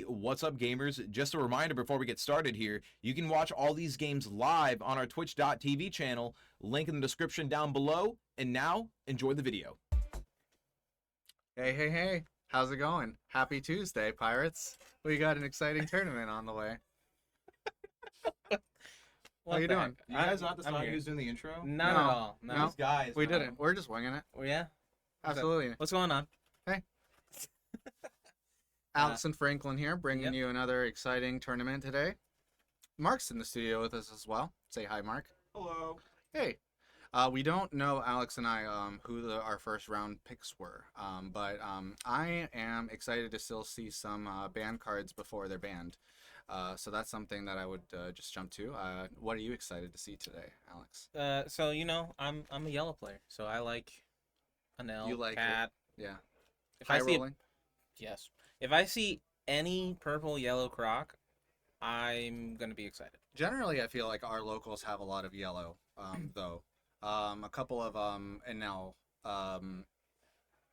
What's up, gamers? Just a reminder before we get started here, you can watch all these games live on our twitch.tv channel, link in the description down below, and now, enjoy the video. Hey, how's it going? Happy Tuesday, Pirates. We got an exciting tournament on the way. How you doing? You guys not the song who's doing the intro? Not at all. No. These guys, We didn't. We're just winging it. Oh, yeah? Absolutely. What's going on? Alex and Franklin here, bringing you another exciting tournament today. Mark's in the studio with us as well. Say hi, Mark. Hello. Hey. We don't know, Alex and I, who our first round picks were, but I am excited to still see some banned cards before they're banned. So that's something that I would just jump to. What are you excited to see today, Alex? So I'm a yellow player, so I like an L, You like cat. Yeah. If High I see rolling? yes, if I see any purple yellow croc, I'm gonna be excited. Generally, I feel like our locals have a lot of yellow, though. A couple of NL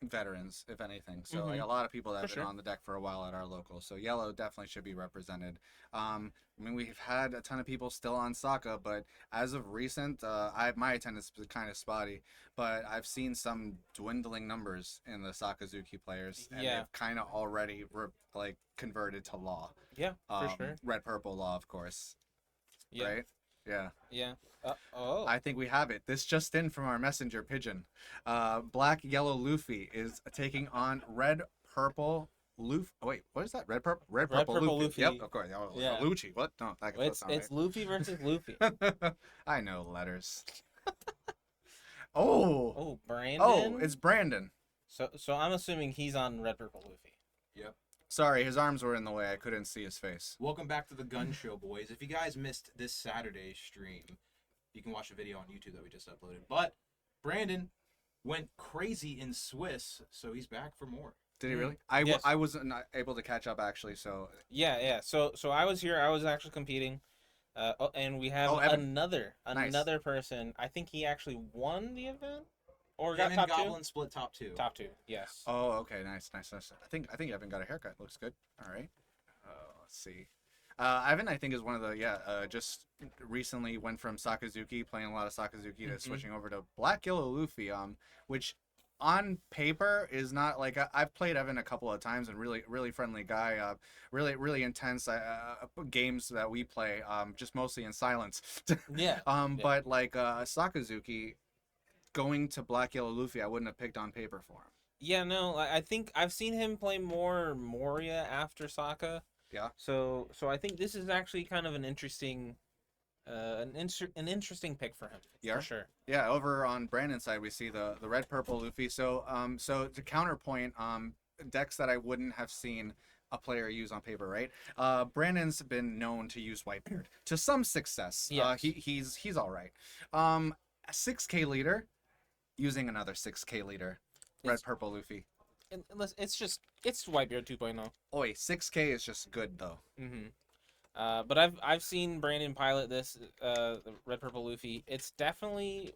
veterans, if anything. So like a lot of people that have been on the deck for a while at our locals. So yellow definitely should be represented. I mean, we've had a ton of people still on Sokka, but as of recent, my attendance is kind of spotty. But I've seen some dwindling numbers in the Sakazuki players, and they've kind of already converted to law. Yeah, for sure. Red purple law, of course. Yeah. Right. Yeah. Yeah. I think we have it. This just in from our messenger pigeon. Black yellow Luffy is taking on red purple Luffy. Oh, wait, what is that? Red purple Luffy. Yep, of course. Yeah. Luffy. What? No, It's Luffy versus Luffy. I know letters. Oh, Brandon. Oh, it's Brandon. So I'm assuming he's on red purple Luffy. Yep. Sorry, his arms were in the way. I couldn't see his face. Welcome back to the Gun Show, boys. If you guys missed this Saturday's stream, you can watch the video on YouTube that we just uploaded. But Brandon went crazy in Swiss, so he's back for more. Did he really? Yes. I wasn't able to catch up, actually, so... Yeah. So I was here. I was actually competing. And we have another person. I think he actually won the event, or got top Goblin two. split top two. Top two, yes. Oh, okay, nice. I think Evan got a haircut. Looks good. All right. Let's see. Evan, I think, is one of the just recently went from Sakazuki, playing a lot of Sakazuki, to switching over to Black Yellow Luffy, which on paper is not like I've played Evan a couple of times, and really friendly guy, really intense games that we play, just mostly in silence. But like Sakazuki going to Black Yellow Luffy, I wouldn't have picked on paper for him. Yeah, no, I think I've seen him play more Moria after Sokka. Yeah. So I think this is actually kind of an interesting, an interesting pick for him. Yeah, for sure. Yeah, over on Brandon's side, we see the red purple Luffy. So to counterpoint, decks that I wouldn't have seen a player use on paper, right? Brandon's been known to use Whitebeard to some success. Yes. He's all right. A 6K leader using another 6K leader, red purple Luffy. It's Whitebeard 2.0. Oi, 6K is just good though. But I've seen Brandon pilot this the red purple Luffy. It's definitely,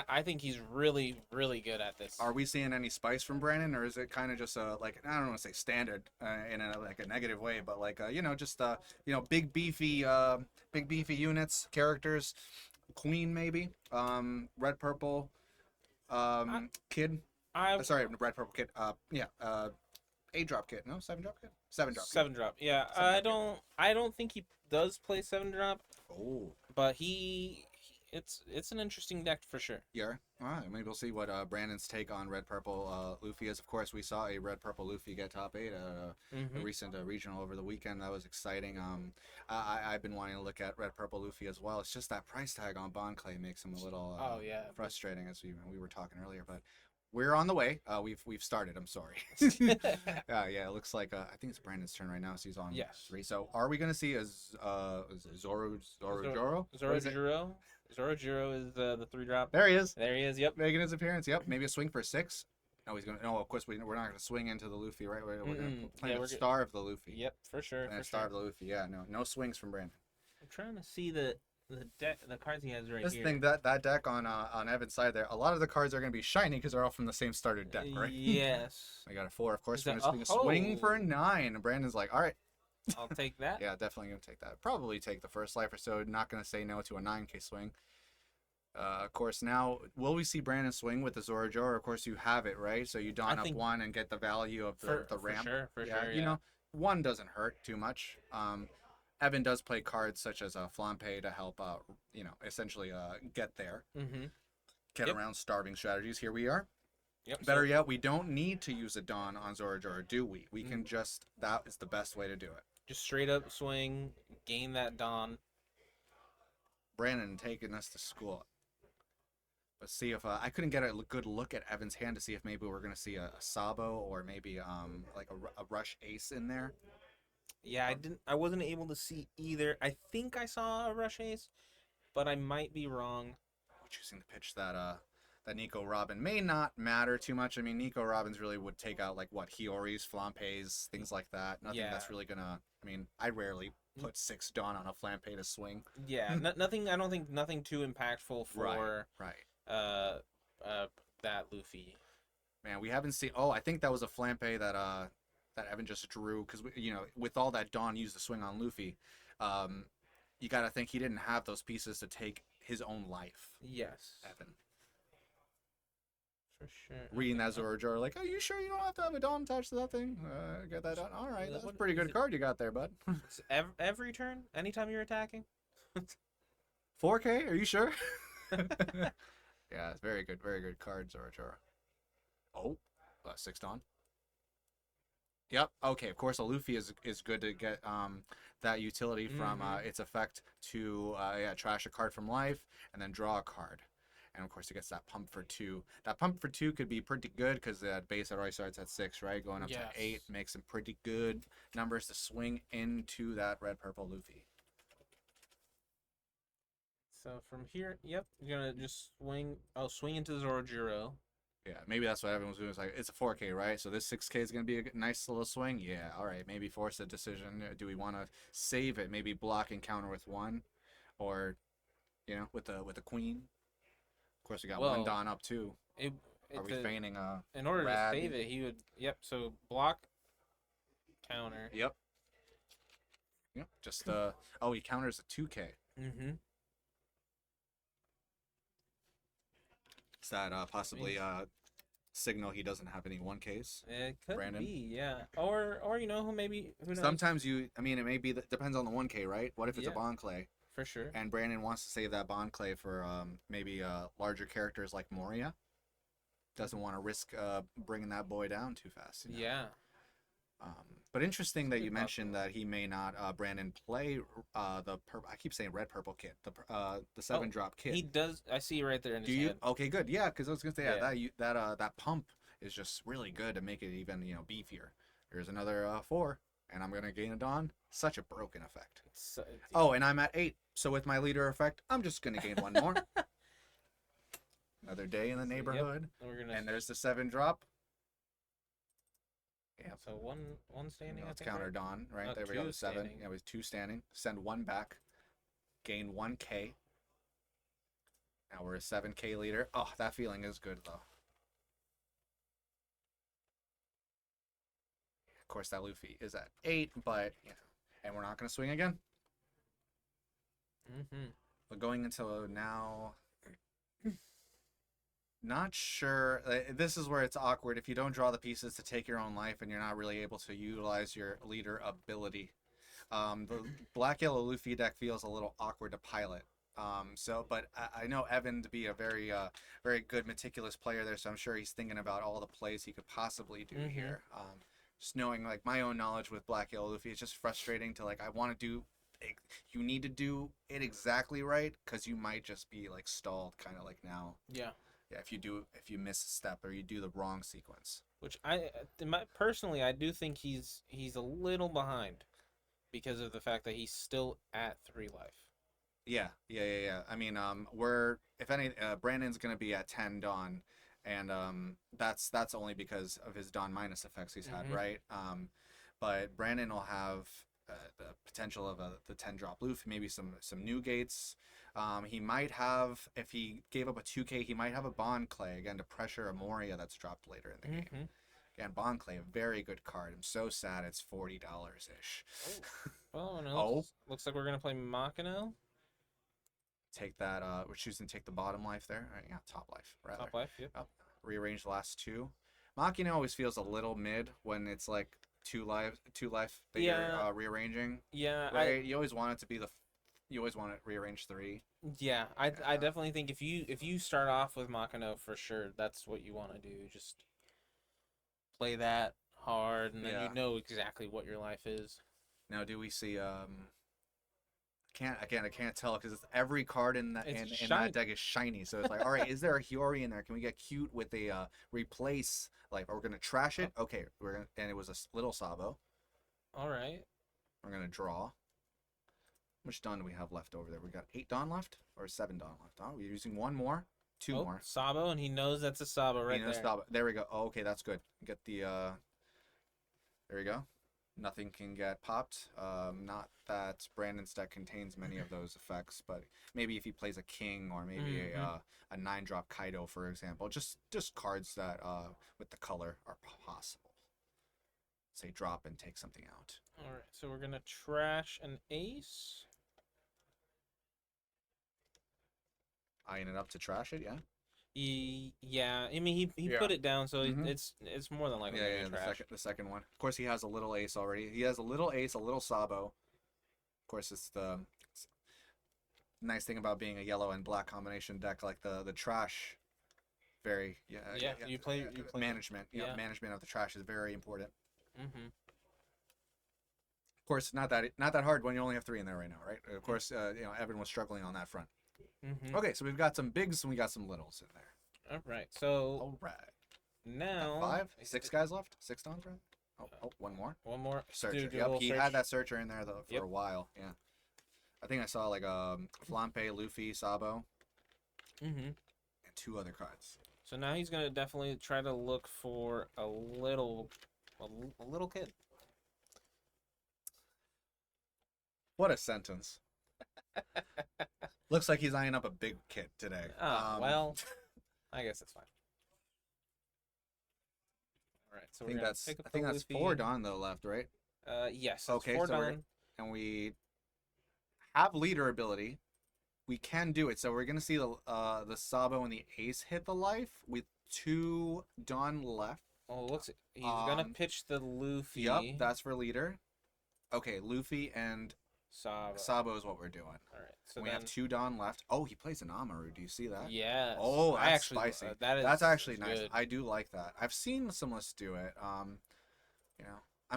I think he's really good at this. Are we seeing any spice from Brandon, or is it kind of just like, I don't want to say standard in a negative way, but like just big beefy units, characters, queen maybe, red purple, kid. Sorry, red purple kid. 8-drop kid. No, 7-drop kid. 7-drop. 7-drop. Yeah, I don't think he does play 7-drop. Oh. But it's an interesting deck for sure. Yeah. All right. Maybe we'll see what Brandon's take on red purple Luffy is. Of course, we saw a red purple Luffy get top 8 a recent regional over the weekend. That was exciting. I've been wanting to look at red purple Luffy as well. It's just that price tag on Bond Clay makes him a little frustrating, as we were talking earlier. But we're on the way. We've started. I'm sorry. Yeah. It looks like I think it's Brandon's turn right now. So he's on 3. So are we gonna see a Zorojuro? Zorojuro is the 3-drop. There he is. Yep. Making his appearance. Yep. Maybe a swing for 6. No, he's gonna. No, of course we're not gonna swing into the Luffy, right? We're gonna starve the Luffy. Yep, for sure. Starve the Luffy. Yeah. No swings from Brandon. I'm trying to see the cards he has right this here. Thing that deck on Evan's side there, a lot of the cards are going to be shiny because they're all from the same starter deck, right? Yes. I got a 4, of course. We're going to swing for a 9. And Brandon's like, all right, I'll take that. Yeah, definitely gonna take that. Probably take the first life or so. Not gonna say no to a 9K swing. Of course, now will we see Brandon swing with the Zoroark? Of course, you have it right, so you don up one and get the value of the ramp. For sure. You know, one doesn't hurt too much. Evan does play cards such as a Flampe to help you know, essentially get there. Get around starving strategies. Here we are. Better yet, we don't need to use a Dawn on Zoroark, do we? We can just, that is the best way to do it. Just straight up swing, gain that Dawn. Brandon taking us to school. Let's see if I couldn't get a good look at Evan's hand to see if maybe we're gonna see a Sabo or maybe like a Rush Ace in there. Yeah, I wasn't able to see either. I think I saw a Rush Ace, but I might be wrong. Choosing to pitch that that Nico Robin may not matter too much. I mean, Nico Robins really would take out like what Hioris, Flampes, things like that. Nothing that's really gonna. I mean, I rarely put 6 Dawn on a Flampe to swing. Yeah, nothing. I don't think nothing too impactful for that Luffy. Man, we haven't seen. Oh, I think that was a Flampe that that Evan just drew because you know, with all that Dawn used to swing on Luffy, you gotta think he didn't have those pieces to take his own life. Yes, Evan. For sure. Reading that Zoroark, like, are you sure you don't have to have a Dawn attached to that thing? Get that done. All right, that's a pretty good card you got there, bud. Every turn, anytime you're attacking. 4K? Are you sure? Yeah, it's very good card, Zoroark. Oh, 6 Dawn. Yep. Okay. Of course, a Luffy is good to get that utility from its effect to trash a card from life and then draw a card. And of course, it gets that pump for 2. That pump for 2 could be pretty good because that base already starts at 6, right? Going up to 8 makes some pretty good numbers to swing into that red purple Luffy. So from here, you're gonna just swing. Oh, swing into Zoroark. Yeah, maybe that's what everyone's doing. It's like, it's a 4K, right? So this 6K is going to be a nice little swing. Yeah, all right. Maybe force a decision. Do we want to save it? Maybe block and counter with 1, or you know, with the queen. Of course, we got 1 Dawn up too. Are we feigning a? In order rad? to save it, he would. Yep. So block, counter. Yep. Just oh, he counters a 2K. Is that possibly signal he doesn't have any 1Ks? It could Brandon? be, yeah. Or you know, who knows? Sometimes I mean, it may be depends on the 1K, right? What if it's a bond clay? For sure. And Brandon wants to save that bond clay for maybe larger characters like Moria. Doesn't want to risk bringing that boy down too fast. You know? Yeah. But interesting that you mentioned that he may not Brandon play I keep saying red purple kit, the 7-drop kit. He does. I see right there in his head. Okay, good. Yeah, because I was gonna say that pump is just really good to make it even beefier. Here's another 4, and I'm gonna gain a Dawn. Such a broken effect. Oh, and I'm at 8, so with my leader effect, I'm just gonna gain 1 more. Another day in the neighborhood, and there's the 7-drop. Yeah. So one standing. Let's counter Dawn, right? There we go. 7. Standing. Yeah, with 2 standing. Send 1 back. Gain 1K. Now we're a 7K leader. Oh, that feeling is good though. Of course, that Luffy is at 8, but yeah, and we're not gonna swing again. But going into now. Not sure. This is where it's awkward if you don't draw the pieces to take your own life and you're not really able to utilize your leader ability. The black yellow Luffy deck feels a little awkward to pilot. But I know Evan to be a very very good meticulous player there, so I'm sure he's thinking about all the plays he could possibly do here. Just knowing like my own knowledge with black yellow Luffy, it's just frustrating to like I want to do. You need to do it exactly right because you might just be like stalled, kind of like now. Yeah. Yeah, if you miss a step or you do the wrong sequence. Which personally, I do think he's a little behind because of the fact that he's still at 3 life. Yeah. I mean, Brandon's gonna be at 10 Dawn, and that's only because of his Dawn minus effects he's had, right? But Brandon will have the potential of the 10-drop Luffy, maybe some new gates. He might have, if he gave up a 2K, he might have a Bond Clay again to pressure a Moria that's dropped later in the game. And Bonclay, a very good card. I'm so sad it's $40 ish. Oh no! Oh. Looks like we're gonna play Machino. Take that. We're choosing to take the bottom life there. Yeah, top life rather. Top life. Yep. Rearrange the last two. Machina always feels a little mid when it's like two life that you're rearranging. Yeah, right. You always want it to be you always want it rearrange 3. Yeah, I definitely think if you start off with Machino for sure, that's what you want to do. Just play that hard, and then you know exactly what your life is. Now, do we see? I can't tell because every card in that deck is shiny. So it's like, all right, is there a Hiyori in there? Can we get cute with a replace? Like, are we gonna trash it? Okay, and it was a little Sabo. All right. We're gonna draw. How much Dawn do we have left over there? We got 8 Dawn left or 7 Dawn left? Oh, we're using 1 more, 2 more. Sabo, and he knows that's a Sabo right there. Sabo. There we go. Oh, okay, that's good. Get the there we go. Nothing can get popped. Not that Brandon's deck contains many of those effects, but maybe if he plays a king or maybe a 9-drop Kaido, for example, just cards that with the color are possible. Say drop and take something out. All right, so we're gonna trash an ace. Eyeing it up to trash it, yeah. Yeah, I mean he put it down, so it's more than likely trash. The second one. Of course, he has a little ace already. He has a little ace, a little Sabo. Of course, it's the nice thing about being a yellow and black combination deck, like the trash. Very you play management. Management of the trash is very important. Mm-hmm. Of course, not that hard when you only have 3 in there right now, right? Of course, Evan was struggling on that front. Mm-hmm. Okay, so we've got some bigs and we got some littles in there. All right, so all right. Now 6 guys left. 6 Dons, right? Oh, one more. One more. Searcher. Yep, he had that searcher in there though for a while. Yeah. I think I saw like Flampe, Luffy, Sabo, and 2 other cards. So now he's gonna definitely try to look for a little kid. What a sentence. Looks like he's eyeing up a big kid today. Well, I guess it's fine. All right, so I think that's 4 Dawn though left, right? Yes. Okay, 4 Dawn. And we have leader ability. We can do it. So we're gonna see the Sabo and the Ace hit the life with 2 Dawn left. Oh, he's gonna pitch the Luffy. Yep, that's for leader. Okay, Luffy and Sabo is what we're doing. All right, so we have 2 Dawn left. Oh, he plays an Amaru. Do you see that? Yeah. Oh, that's spicy. That's actually good. Nice. I do like that. I've seen some lists do it. I'm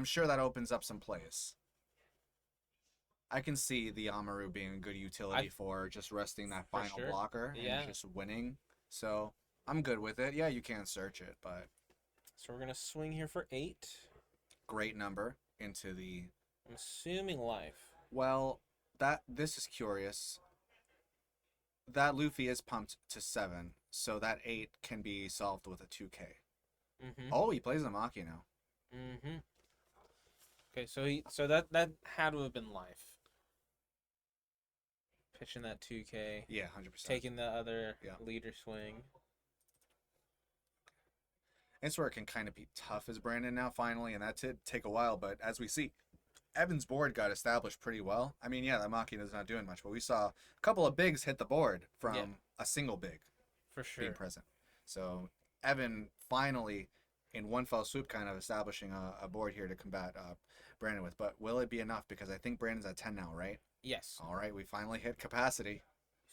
sure that opens up some plays. I can see the Amaru being a good utility for just resting that final blocker and just winning. So I'm good with it. Yeah, you can search it, but. So we're gonna swing here for 8. Great number into the. I'm assuming life. Well, this is curious. That Luffy is pumped to 7, so that 8 can be solved with a 2K. Oh, he plays a Maki now. Okay, so that had to have been life. Pitching that 2K. Yeah, 100%. Taking the other leader swing. It's where it can kind of be tough as Brandon now, finally, and that did take a while, but as we see, Evan's board got established pretty well. I mean, that Machina's not doing much, but we saw a couple of bigs hit the board from a single big. For sure. Being present. So Evan finally, in one fell swoop, kind of establishing a board here to combat Brandon with. But will it be enough? Because I think Brandon's at 10 now, right? Yes. All right, we finally hit capacity.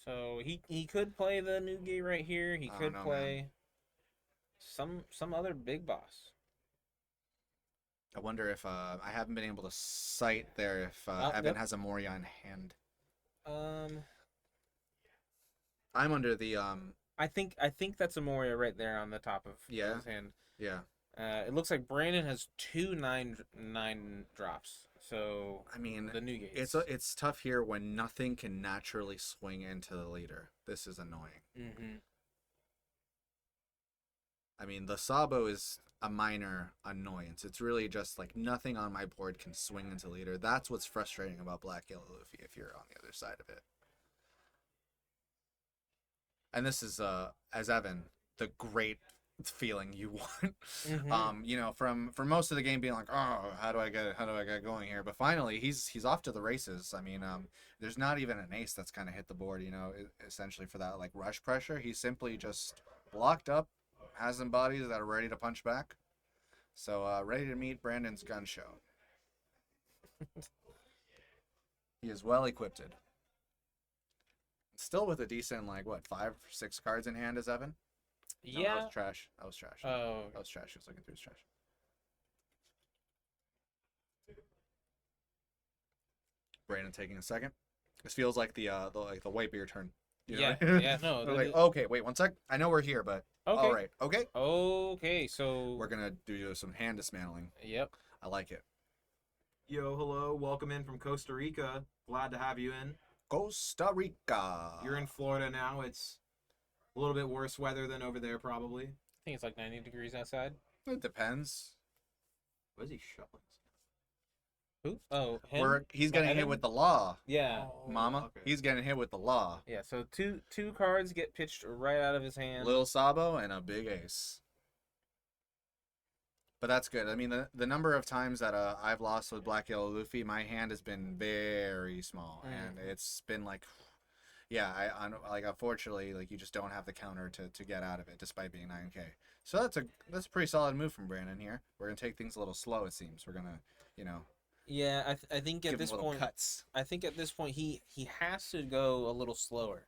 So he could play the new gate right here. He could play some other big boss. I wonder if I haven't been able to sight there if Evan has a Moria in hand. I'm under the I think that's a Moria right there on the top of his hand. Yeah. It looks like Brandon has 2 9 drops. So I mean, the new gates. It's tough here when nothing can naturally swing into the leader. This is annoying. I mean, the Sabo is a minor annoyance. It's really just like nothing on my board can swing into leader. That's what's frustrating about Black Yellow Luffy if you're on the other side of it. And this is, as Evan, the great feeling you want. Mhm. You know, from for most of the game being like, oh, how do I get going here? But finally, he's off to the races. I mean, there's not even an ace that's kind of hit the board. You know, essentially for that like rush pressure, he's simply just blocked up, has some bodies that are ready to punch back. So ready to meet Brandon's gun show. He is well equipped. Still with a decent like what 5-6 cards in hand as Evan. No, Yeah. that was trash. That was trash. Oh. That was trash. He was looking through his trash. Brandon taking a second. This feels like the white beer turn. You know? Yeah. Yeah. No. We're like, okay, wait 1 sec. I know we're here, but Okay. all right, okay. Okay. So We're gonna do some hand dismantling. Yep. I like it. Yo, hello, welcome in from Costa Rica. Glad to have you in. Costa Rica. You're in Florida now. It's a little bit worse weather than over there, probably. I think it's like 90 degrees outside. It depends. What is he shoveling? Who? Oh, him? He's getting hit Evan? with the law, Yeah. Mama. Okay. He's getting hit with the law. Yeah. So two cards get pitched right out of his hand. Little Sabo and a big ace. But that's good. I mean, the number of times that I've lost with Black Yellow Luffy, my hand has been very small, and it's been like, yeah, like unfortunately, like you just don't have the counter to get out of it, despite being 9K. So that's a pretty solid move from Brandon here. We're gonna take things a little slow. It seems we're gonna, you know, Yeah, I think give at him this little point, cuts. I think at this point he has to go a little slower,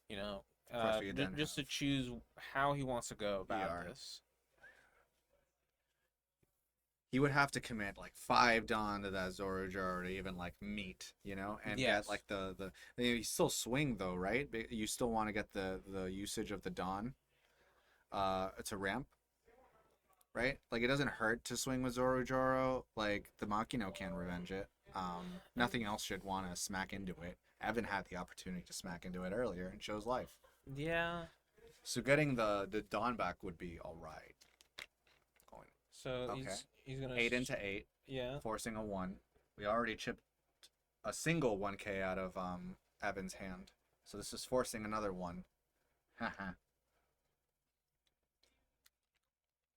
you know, course we then just to have choose how he wants to go about ER. this. He would have to commit like 5 Dawn to that Zorojar to even like meet, you know, and Yes. get like you still swing though, right? You still want to get the usage of the Dawn, to ramp, right? Like it doesn't hurt to swing with Zorojaro. Like the Makino can revenge it. Nothing else should want to smack into it. Evan had the opportunity to smack into it earlier and chose life. Yeah. So getting the Dawn back would be all right. So Okay. he's gonna 8 into 8. Yeah. Forcing a 1. We already chipped a single 1K out of Evan's hand. So this is forcing another 1. Haha.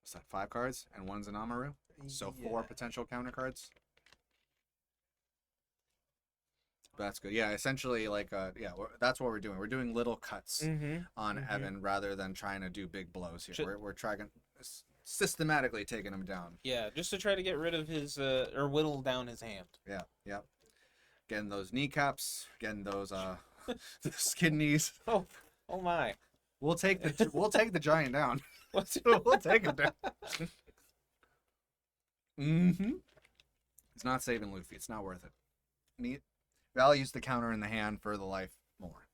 What's that? 5 cards? And 1's an Amaru? So 4 potential counter cards? That's good. Yeah, essentially, like, that's what we're doing. We're doing little cuts on Evan rather than trying to do big blows here. We're trying systematically taking him down. Yeah, just to try to get rid of his or whittle down his hand. Yeah, yep. Getting those kneecaps, getting those those kidneys. Oh my. We'll take the giant down. What's We'll take him down. It's not saving Luffy. It's not worth it. Values the counter in the hand for the life more.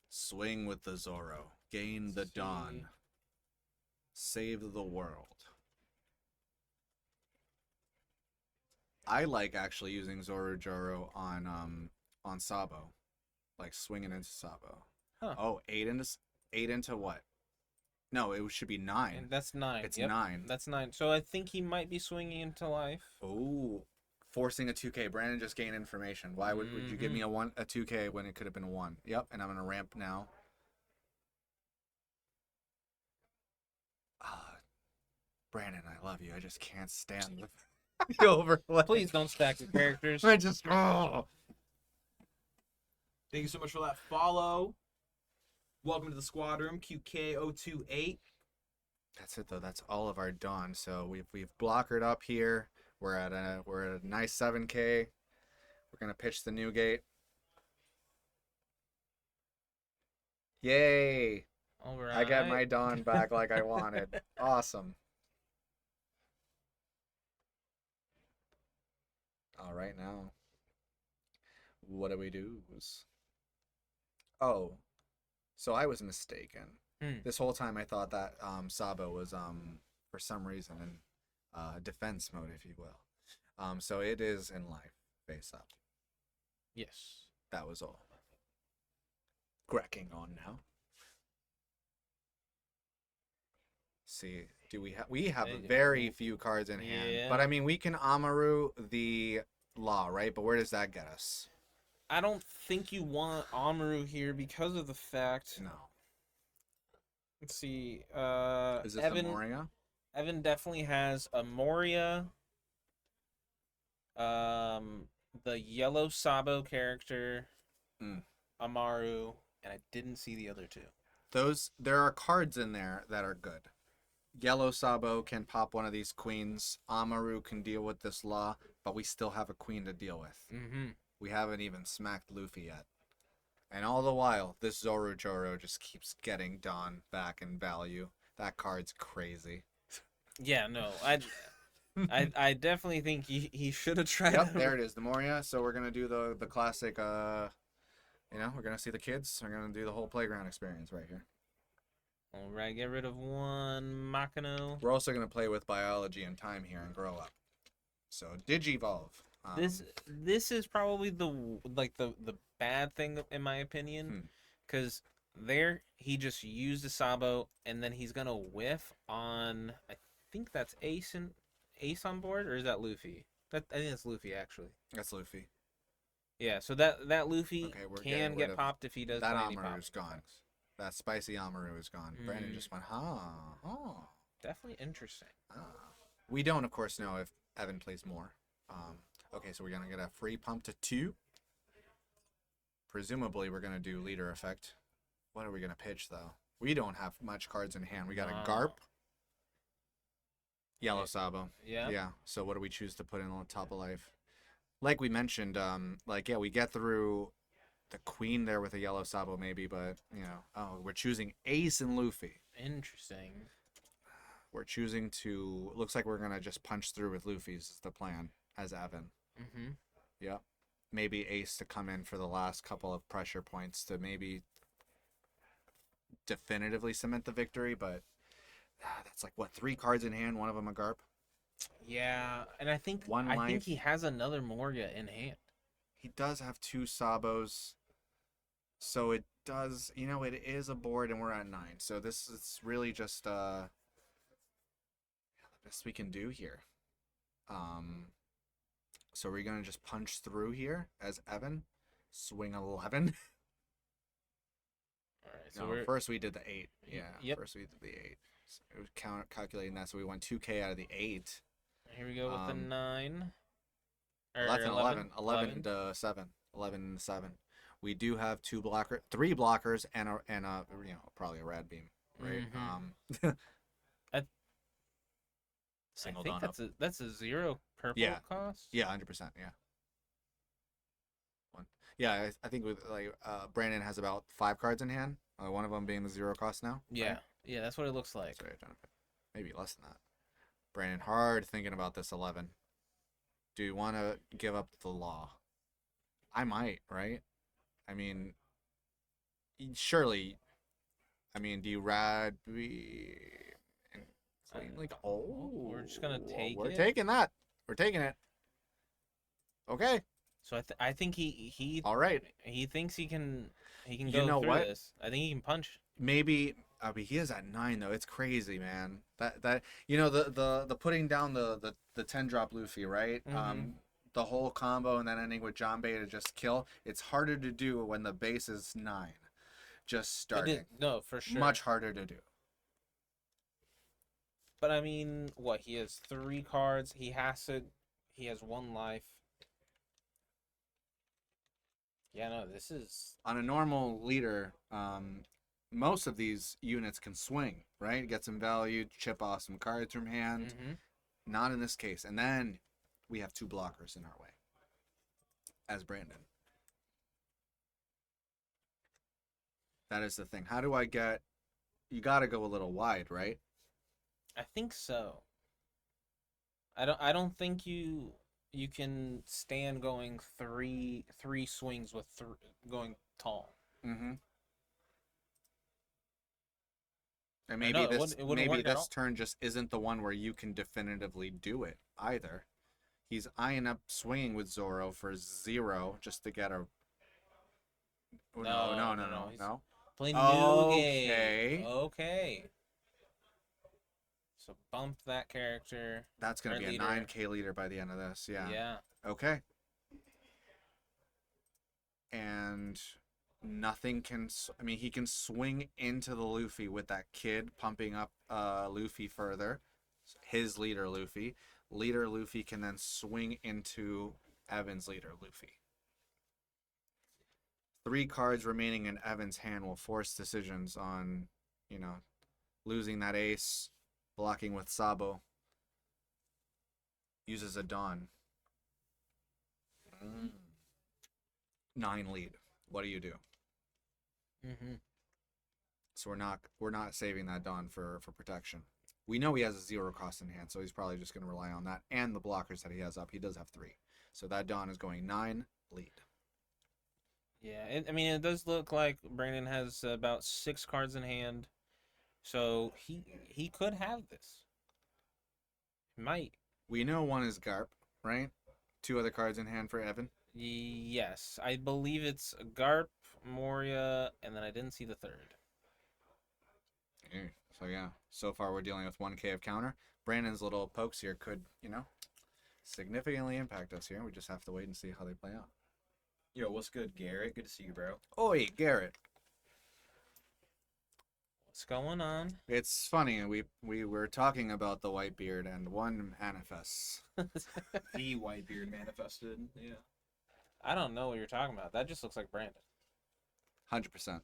Swing with the Zoro. Gain the Dawn. Save the world. I like actually using Zorojaro on Sabo, like swinging into Sabo. Huh. Oh, 8 into what? No, it should be 9. And that's 9. It's Yep, 9. That's 9. So I think he might be swinging into life. Oh, forcing a 2K. Brandon just gained information. Why would you give me a 2K when it could have been a 1? Yep, and I'm gonna ramp now. Brandon, I love you. I just can't stand the overlay. Please don't stack the characters. I just Thank you so much for that follow. Welcome to the squad room, QK028. That's it though. That's all of our Dawn. So we've blockered up here. We're at a nice 7K. We're gonna pitch the new gate. Yay! All right. I got my Dawn back like I wanted. Awesome. All right now. What do we do? Oh, so I was mistaken. This whole time I thought that Sabo was for some reason in defense mode, if you will. So it is in life, face up. Yes. That was all. Cracking on now. See, we have very few cards in hand, but I mean we can Amaru the Law, right? But where does that get us? I don't think you want Amaru here because of the fact. No. Let's see. Is this Evan. a Moria? Evan definitely has a Moria. The yellow Sabo character, Mm. Amaru, and I didn't see the other two. There are cards in there that are good. Yellow Sabo can pop one of these queens. Amaru can deal with this law, but we still have a queen to deal with. Mm-hmm. We haven't even smacked Luffy yet. And all the while, this Zoro Joro just keeps getting Dawn back in value. That card's crazy. Yeah, no, I definitely think he should have tried. Yep, there it is, the Moria. So we're gonna do the classic. We're gonna see the kids. We're gonna do the whole playground experience right here. All right, get rid of one Makino. We're also gonna play with biology and time here and grow up. So Digivolve. This is probably the bad thing in my opinion, because there he just used a Sabo and then he's gonna whiff on. I think that's Ace on board, or is that Luffy? I think that's Luffy actually. That's Luffy. Yeah, so that Luffy Okay, can get popped if he does. That play any Amaru's pop gone. That spicy Amaru is gone. Brandon just went, definitely interesting. We don't, of course, know if Evan plays more. Okay, so we're gonna get a free pump to 2. Presumably, we're gonna do leader effect. What are we gonna pitch though? We don't have much cards in hand. We got a Garp, Yellow Sabo. Yeah. Yeah. So what do we choose to put in on top of life? Like we mentioned, we get through the queen there with a Yellow Sabo maybe, but we're choosing Ace and Luffy. Interesting. We're choosing to. Looks like we're gonna just punch through with Luffy's is the plan as Evan. Mm-hmm. Yep. Maybe Ace to come in for the last couple of pressure points to maybe definitively cement the victory, but that's like what, 3 cards in hand, one of them a Garp. Yeah, and I think he has another Moria in hand. He does have 2 Sabos, so it does. It is a board, and we're at 9. So this is really just the best we can do here. So we're gonna just punch through here as Evan, swing 11. All right. So first we did the 8. Yeah. Yep. First we did the 8. So it was calculating that, so we went 2K out of the 8. Here we go with the 9. Or Well, that's an 11 to 7. 11 to 7. We do have 3 blockers, and a probably a rad beam, right? Mm-hmm. Single I think Dawn that's a 0 purple cost. Yeah, 100%. Yeah. Yeah, I think with Brandon has about 5 cards in hand. One of them being the 0 cost now. Yeah, right? yeah, that's what it looks like. Sorry, Jonathan. Maybe less than that. Brandon, hard thinking about this 11. Do you want to give up the law? I might, right? I mean, surely. I mean, do you rad be? We're just gonna take We're it. taking that. We're taking it. Okay. So I think he all right. He thinks he can You go know through what? this. I think he can punch. Maybe he is at 9 though. It's crazy, man. That the putting down the 10 drop Luffy, right? Mm-hmm. The whole combo and then ending with Janbei to just kill. It's harder to do when the base is 9. Just starting. No, for sure. Much harder to do. But I mean, what, he has 3 cards. He has 1 life. Yeah, no, this is on a normal leader. Most of these units can swing, right? Get some value, chip off some cards from hand. Mm-hmm. Not in this case. And then we have 2 blockers in our way. As Brandon. That is the thing. How do I get... You got to go a little wide, right? I think so. I don't think you can stand going three swings with going tall. Mm-hmm. And maybe this turn just isn't the one where you can definitively do it either. He's eyeing up swinging with Zoro for 0 just to get a... No. Play new game. Okay. So bump that character. That's going to be leader. A 9K leader by the end of this. Yeah. Yeah. Okay. And nothing can. I mean, he can swing into the Luffy with that kid pumping up Luffy further. His leader Luffy. Leader Luffy can then swing into Evan's leader Luffy. 3 cards remaining in Evan's hand will force decisions on, losing that ace, blocking with Sabo. Uses a Dawn. 9 lead. What do you do? Mm-hmm. So we're not saving that Dawn for protection. We know he has a 0 cost in hand, so he's probably just going to rely on that and the blockers that he has up. He does have 3, so that Dawn is going 9 lead. Yeah, it does look like Brandon has about 6 cards in hand, so he could have this. He might. We know one is Garp, right? 2 other cards in hand for Evan. Yes, I believe it's Garp, Moria, and then I didn't see the third. So yeah, so far we're dealing with 1k of counter. Brandon's little pokes here could, significantly impact us here. We just have to wait and see how they play out. Yo, what's good, Garrett? Good to see you, bro. Oi, Garrett. What's going on? It's funny, we were talking about the Whitebeard and one manifests. The Whitebeard manifested. Yeah. I don't know what you're talking about. That just looks like Brandon. 100%.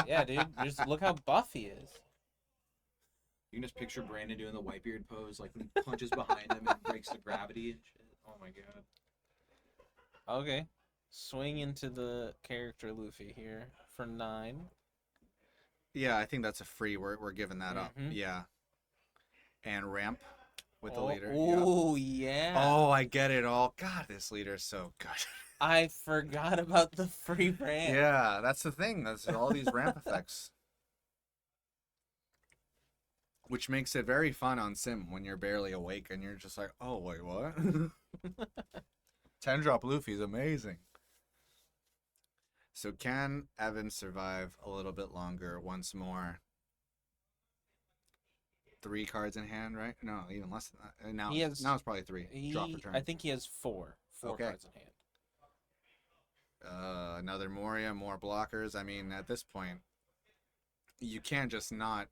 Yeah, dude. Just look how buff he is. You can just picture Brandon doing the Whitebeard pose, like when he punches behind him and breaks the gravity and shit. Oh my god. Okay. Swing into the character Luffy here for 9. Yeah, I think that's a free. We're giving that up. Mhm. Yeah. And ramp with the Oh, leader. Oh, yeah. Oh, I get it all. God, this leader is so good. I forgot about the free brand. Yeah, that's the thing. That's all these ramp effects. Which makes it very fun on Sim when you're barely awake and you're just like, oh, wait, what? 10-drop Luffy's amazing. So can Evan survive a little bit longer once more? 3 cards in hand, right? No, even less than that. And now it's probably 3. Drop return. I think he has 4. 4 Okay. cards in hand. Another Moria, more blockers. I mean, at this point, you can't just not.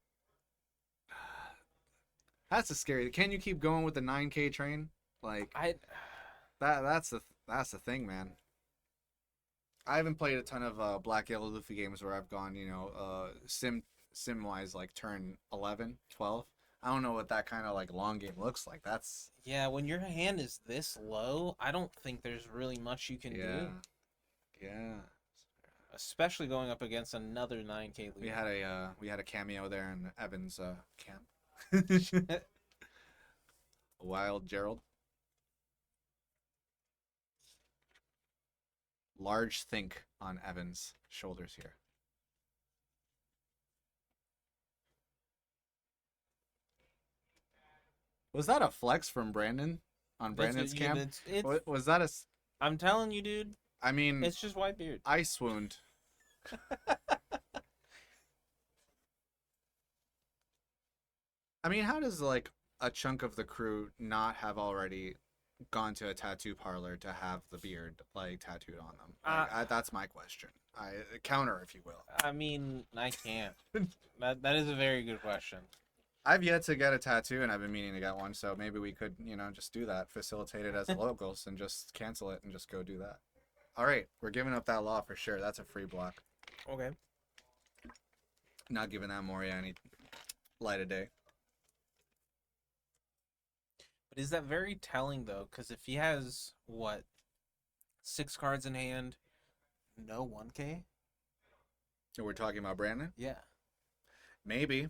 That's a scary. Can you keep going with the 9K train? Like that's the thing, man. I haven't played a ton of Black Yellow Luffy games where I've gone, sim wise like turn 11, 12. I don't know what that kind of like long game looks like. That's Yeah, when your hand is this low, I don't think there's really much you can do. Yeah. Especially going up against another 9K lead. We had a cameo there in Evan's camp. Wild Gerald. Large think on Evan's shoulders here. Was that a flex from Brandon on Brandon's camp? Was that a? I'm telling you, dude. I mean, It's just Whitebeard. I swooned. I mean, how does like a chunk of the crew not have already gone to a tattoo parlor to have the beard like tattooed on them? Like, that's my question. Counter, if you will. I mean, I can't. That is a very good question. I've yet to get a tattoo, and I've been meaning to get one. So maybe we could, just do that, facilitate it as locals, and just cancel it and just go do that. All right, we're giving up that law for sure. That's a free block. Okay. Not giving that Moria any light of day. But is that very telling though? Because if he has 6 cards in hand, no 1K. We're talking about Brandon? Yeah. Maybe.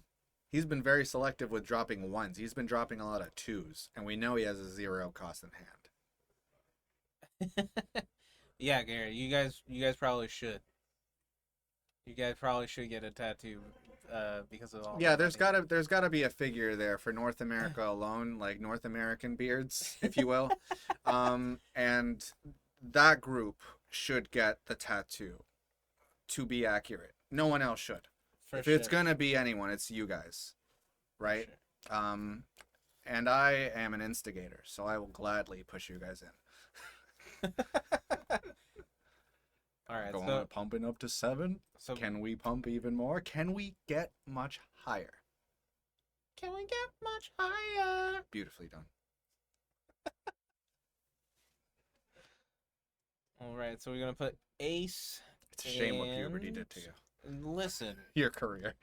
He's been very selective with dropping 1s. He's been dropping a lot of 2s, and we know he has a 0 cost in hand. Yeah, Gary, you guys probably should. You guys probably should get a tattoo because of all. Yeah, there's gotta be a figure there for North America alone, like North American beards, if you will. And that group should get the tattoo. To be accurate, no one else should. If it's gonna be anyone, it's you guys, right? Sure. And I am an instigator, so I will gladly push you guys in. All right. Going pumping up to 7. So Can we pump even more? Can we get much higher? can we get much higher? Beautifully done. All right. So we're gonna put Ace. It's a shame what puberty did to you. Listen, Your career.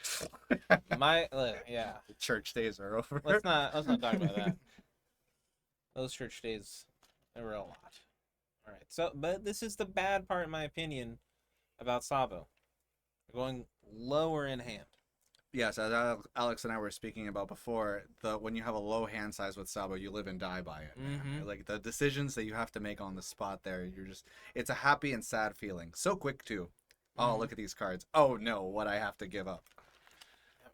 yeah. The church days are over. Let's not talk about that. Those church days, they were a lot. All right. So, but this is the bad part, in my opinion, about Sabo. Going lower in hand. Yes, as Alex and I were speaking about before, when you have a low hand size with Sabo, you live and die by it. Man. Mhm. Like the decisions that you have to make on the spot there, it's a happy and sad feeling. So quick too. Oh, look at these cards. Oh no, what I have to give up.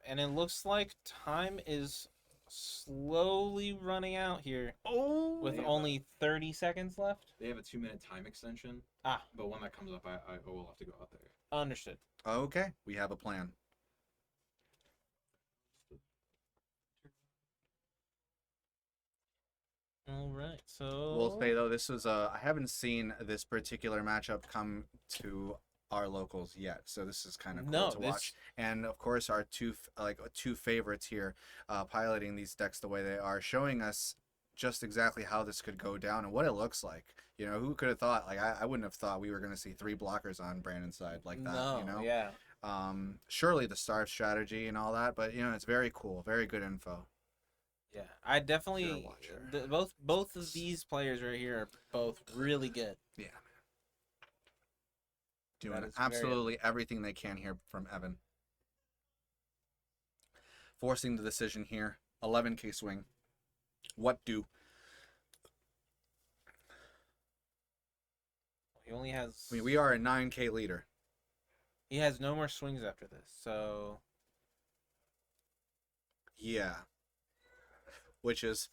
And it looks like time is slowly running out here. Oh, With only 30 seconds left. They have a 2-minute time extension. Ah. But when that comes up, I will have to go out there. Understood. Okay, we have a plan. All right, so We'll say though, this was I haven't seen this particular matchup come to our locals yet, so this is kind of cool to watch. And of course, our two favorites here, piloting these decks the way they are, showing us just exactly how this could go down and what it looks like. You know, who could have thought? Like I wouldn't have thought we were going to see 3 blockers on Brandon's side like that. No, you know, yeah. Surely the star strategy and all that, but you know, it's very cool, very good info. Yeah, I definitely watcher. both of these players right here are both really good. Yeah, doing That is absolutely everything they can here from Evan. Forcing the decision here. 11K swing. What do? He only has. I mean, we are a 9K leader. He has no more swings after this, so. Yeah. Which is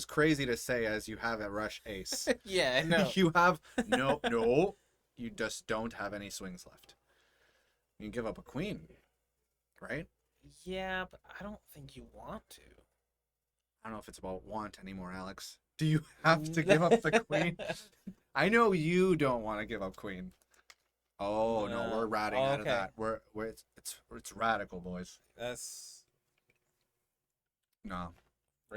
crazy to say as you have a rush ace. Yeah, I know. You have no. You just don't have any swings left. You can give up a queen, right? Yeah, but I don't think you want to. I don't know if it's about want anymore, Alex. Do you have to give up the queen? I know you don't want to give up queen. Oh no, we're ratting out of that. It's radical, boys. That's no.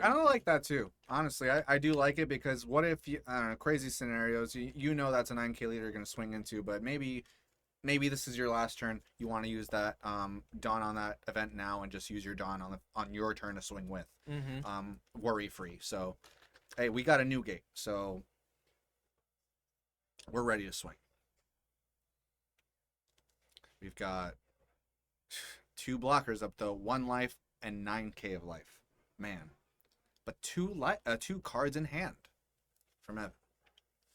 I don't like that too. Honestly, I do like it because what if you, I don't know, crazy scenarios, you know that's a 9K leader you're going to swing into, but maybe this is your last turn. You want to use that Dawn on that event now and just use your Dawn on your turn to swing with. Worry free. So, hey, we got a new gate. So, we're ready to swing. We've got 2 blockers up though, 1 life and 9K of life. Man. But 2 cards in hand from Evan.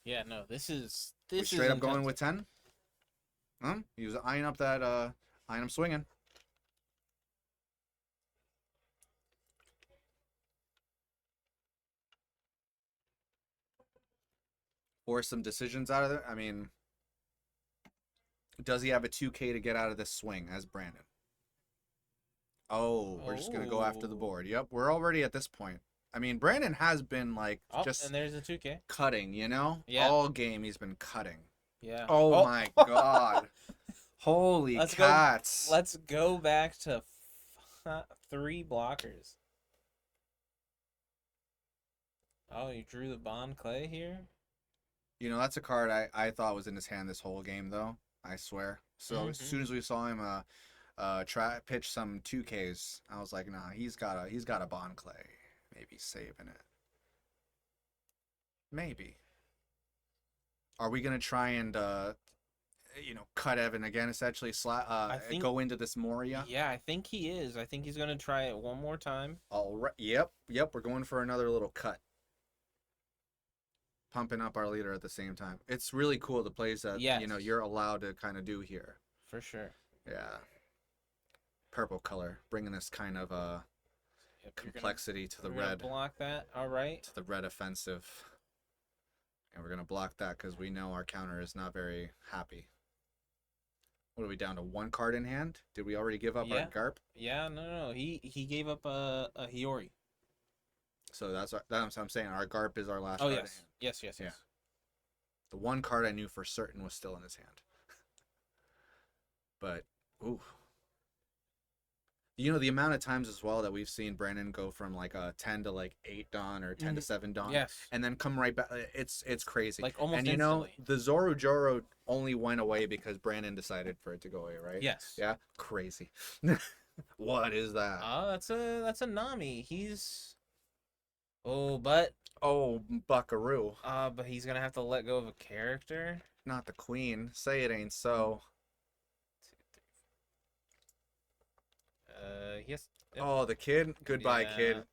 Yeah, no, this is straight up going with 10. He was eyeing up that eyeing him swinging. Or some decisions out of it. I mean, does he have a 2K to get out of this swing as Brandon? Oh, we're just gonna go after the board. Yep, we're already at this point. I mean, Brandon has been like just and there's a 2K. Cutting, you know? Yeah. All game he's been cutting. Yeah. Oh my god. Holy cats. Let's go back to 3 blockers. Oh, you drew the Bond Clay here? You know, that's a card I thought was in his hand this whole game though. I swear. So as soon as we saw him pitch some 2Ks, I was like, nah, he's got a Bond Clay. Maybe saving it. Maybe. Are we gonna try and cut Evan again? Essentially, go into this Moria. Yeah, I think he is. I think he's gonna try it one more time. All right. Yep. We're going for another little cut. Pumping up our leader at the same time. It's really cool the plays that you're allowed to kind of do here. For sure. Yeah. Purple color, bringing this kind of complexity to the red. Block that. All right. To the red offensive. And we're going to block that because we know our counter is not very happy. What are we down to? 1 card in hand? Did we already give up our Garp? Yeah, no. He gave up a Hiyori. So that's what I'm saying. Our Garp is our last card in hand. Yes. Yeah. The 1 card I knew for certain was still in his hand. But ooh. You know, the amount of times as well that we've seen Brandon go from like a 10 to like 8 Dawn or 10 to 7 Dawn. Yes. And then come right back. It's crazy. Like almost and you know, instantly. the Zoru Joro only went away because Brandon decided for it to go away, right? Yes. Yeah? Crazy. What is that? That's a Nami. He's but Oh, Buckaroo. but he's gonna have to let go of a character. Not the queen. Say it ain't so. Yes. Oh, the kid. Goodbye, Yeah. kid.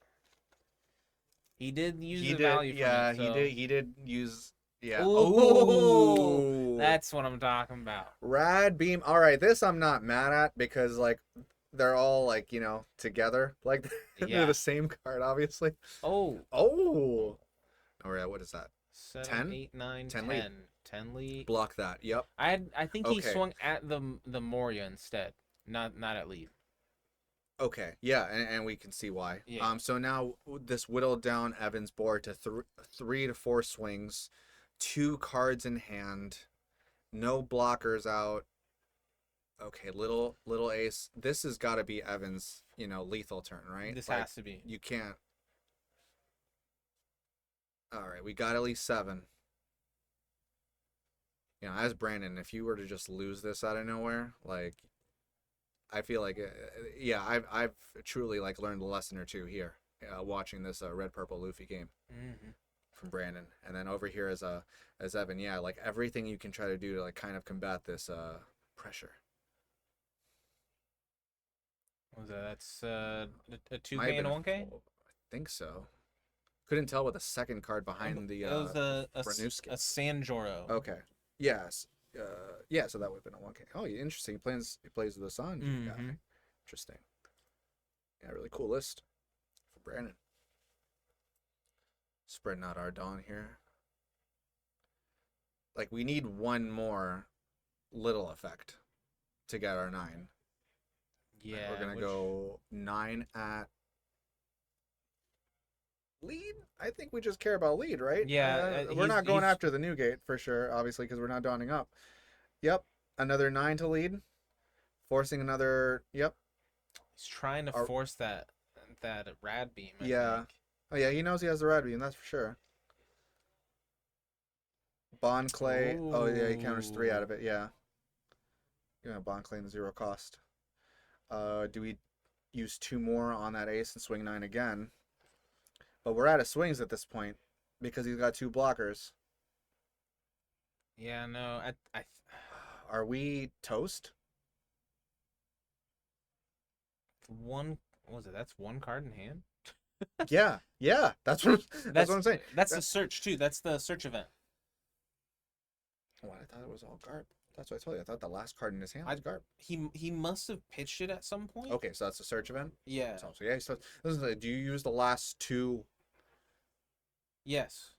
He did use He the did. value from Yeah, it, he so- did. He did use. Yeah. Ooh, Ooh. that's what I'm talking about. Rad beam. All right, this I'm not mad at because like they're all like, you know, together. Like they're Yeah. the same card, obviously. Oh. Oh. All right, what is that? 7, 10? 8, 9, 10 10. lead. 10 lead. Block that. Yep. I think he Okay. swung at the Moria instead, not at lead. Okay. Yeah, and we can see why. Yeah. So now this whittled down Evan's board to 3 to 4 swings, 2 cards in hand, no blockers out. Okay, little ace. This has got to be Evan's, you know, lethal turn, right? This Like, has to be. You can't. All right, we got at least 7. You know, as Brandon, if you were to just lose this out of nowhere, like, I feel like, yeah, I've truly like learned a lesson or two here, watching this red purple Luffy game Mm-hmm. from Brandon, and then over here as Evan, yeah, like everything you can try to do to like kind of combat this pressure. What was that? That's a Might 2K have and a been 1K. I think so. Couldn't tell with the second card behind the It was a Branuski. Sanjoro. Okay. Yes. Yeah. So that would have been a 1K. Oh, interesting. He plays with the sun. Mhm. Interesting. Yeah, really cool list for Brandon. Spreading out our dawn here. Like we need one more little effect to get our 9. Yeah. We're gonna go 9 at lead. I think we just care about lead, right? Yeah, we're not going he's- after the new gate for sure, obviously, because we're not donning up. Yep, another 9 to lead, forcing another. Yep. He's trying to Are- force that rad beam. I Yeah. think. Oh yeah, he knows he has the red beam, that's for sure. Bond clay. Oh yeah, he counters 3 out of it. Yeah. Yeah, bond clay in 0 cost. Do we use 2 more on that ace and swing 9 again? But we're out of swings at this point because he's got 2 blockers. Yeah. No. I Are we toast? one. What was it? That's one card in hand. Yeah. That's what I'm saying. That's the search too. That's the search event. Oh, I thought it was all Garp. That's what I told you. I thought the last card in his hand was Garp. He must have pitched it at some point. Okay, so that's the search event. Yeah. So yeah. So do you use the last 2? Yes.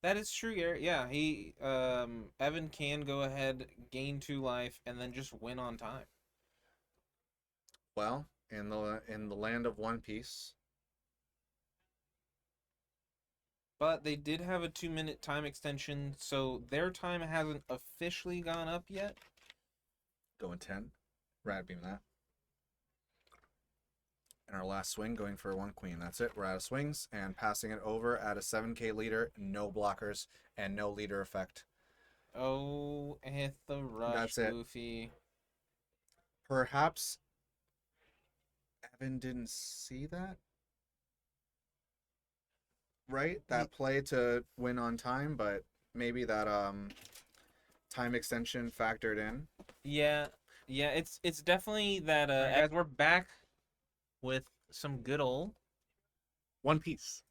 That is true, Garrett. Yeah, he Evan can go ahead, gain 2 life, and then just win on time. Well, in the land of One Piece. But they did have a 2-minute time extension, so their time hasn't officially gone up yet. Going 10. Rad beam that. And our last swing going for 1 queen. That's it. We're out of swings and passing it over at a 7K leader, no blockers, and no leader effect. Oh, hit the rush, That's it. Luffy. Perhaps Evan didn't see that. Right? That play to win on time, but maybe that time extension factored in. Yeah, it's definitely that. As we're back with some good old. One Piece.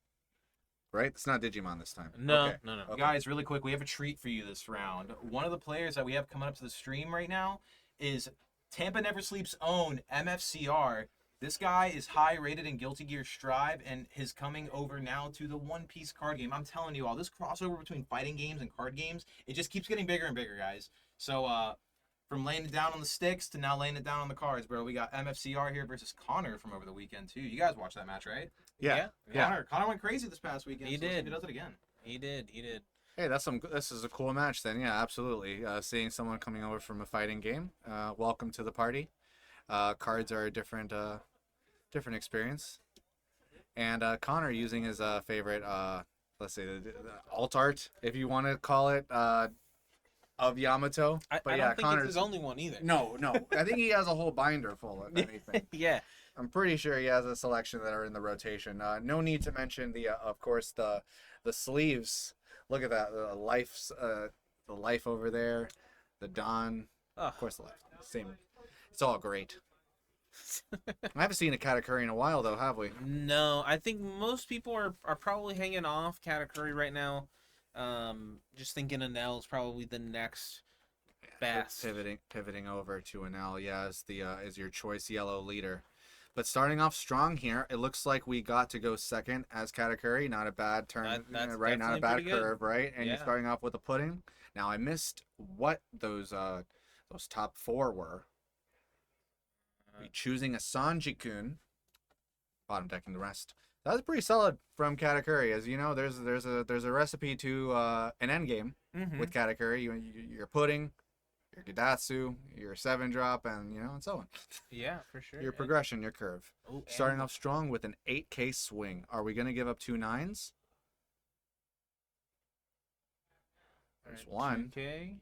Right? It's not Digimon this time. No, Okay. no. Okay. Guys, really quick, we have a treat for you this round. One of the players that we have coming up to the stream right now is Tampa Never Sleep's own MFCR. This guy is high rated in Guilty Gear Strive and is coming over now to the One Piece card game. I'm telling you all, this crossover between fighting games and card games, it just keeps getting bigger and bigger, guys. So, from laying it down on the sticks to now laying it down on the cards, bro. We got MFCR here versus Connor from over the weekend, too. You guys watched that match, right? Yeah. Connor went crazy this past weekend. He so let's see if did. He does it again. He did. Hey, this is a cool match then. Yeah, absolutely. Seeing someone coming over from a fighting game. Welcome to the party. Cards are a different experience. And Connor using his favorite, let's say, the alt art, if you want to call it, of Yamato. I But don't yeah, think Connor's it's his only one either. no. I think he has a whole binder full of anything. Yeah. I'm pretty sure he has a selection that are in the rotation. No need to mention of course, the sleeves. Look at that, the life over there, the Don. Oh. Of course, the life. Same. It's all great. I haven't seen a Katakuri in a while, though, have we? No, I think most people are probably hanging off Katakuri right now. Just thinking Anel is probably the next best. Pivoting over to Anel, yeah, is your choice yellow leader. But starting off strong here, it looks like we got to go second as Katakuri. Not a bad turn, That's right? Not a definitely bad pretty good. curve, right? And you're Yeah. starting off with a pudding. Now I missed what those top four were. We choosing a Sanji-kun, bottom decking the rest. That was pretty solid from Katakuri. As you know, there's a recipe to an end game with Katakuri. Your pudding, your Gidatsu, your 7-drop, and and so on. Yeah, for sure. Your progression, your curve. Oh, Starting off strong with an 8K swing. Are we gonna give up 2 9s? There's one. 2K.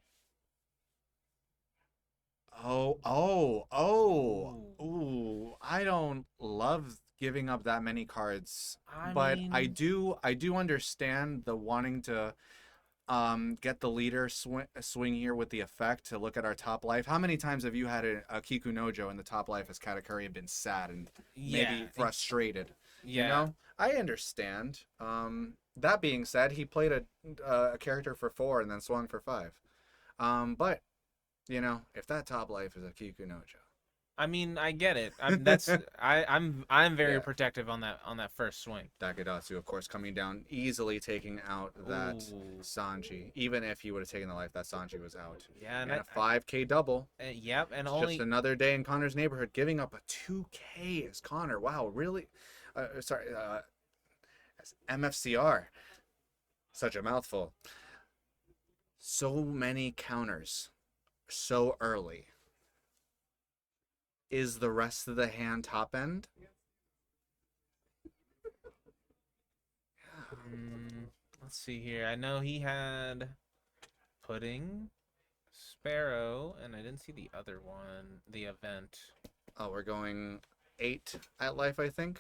Ooh. I don't love giving up that many cards. I But mean, I do understand the wanting to get the leader swing here with the effect to look at our top life. How many times have you had a Kiku Nojo in the top life as Katakuri and been sad and maybe frustrated? Yeah. You know? I understand. That being said, he played a character for 4 and then swung for 5. But if that top life is a Kiku Nojo. I mean, I get it. I'm very Yeah. protective on that first swing. Dakidatsu, of course, coming down easily, taking out that Ooh. Sanji. Even if he would have taken the life, that Sanji was out. Yeah, And a 5K double. Yep, and It's only just another day in Connor's neighborhood, giving up a 2K as Connor. Wow, really? As MFCR. Such a mouthful. So many counters. So early. Is the rest of the hand top end? Let's see here. I know he had pudding, sparrow, and I didn't see the other one. The event. Oh, we're going 8 at life, I think.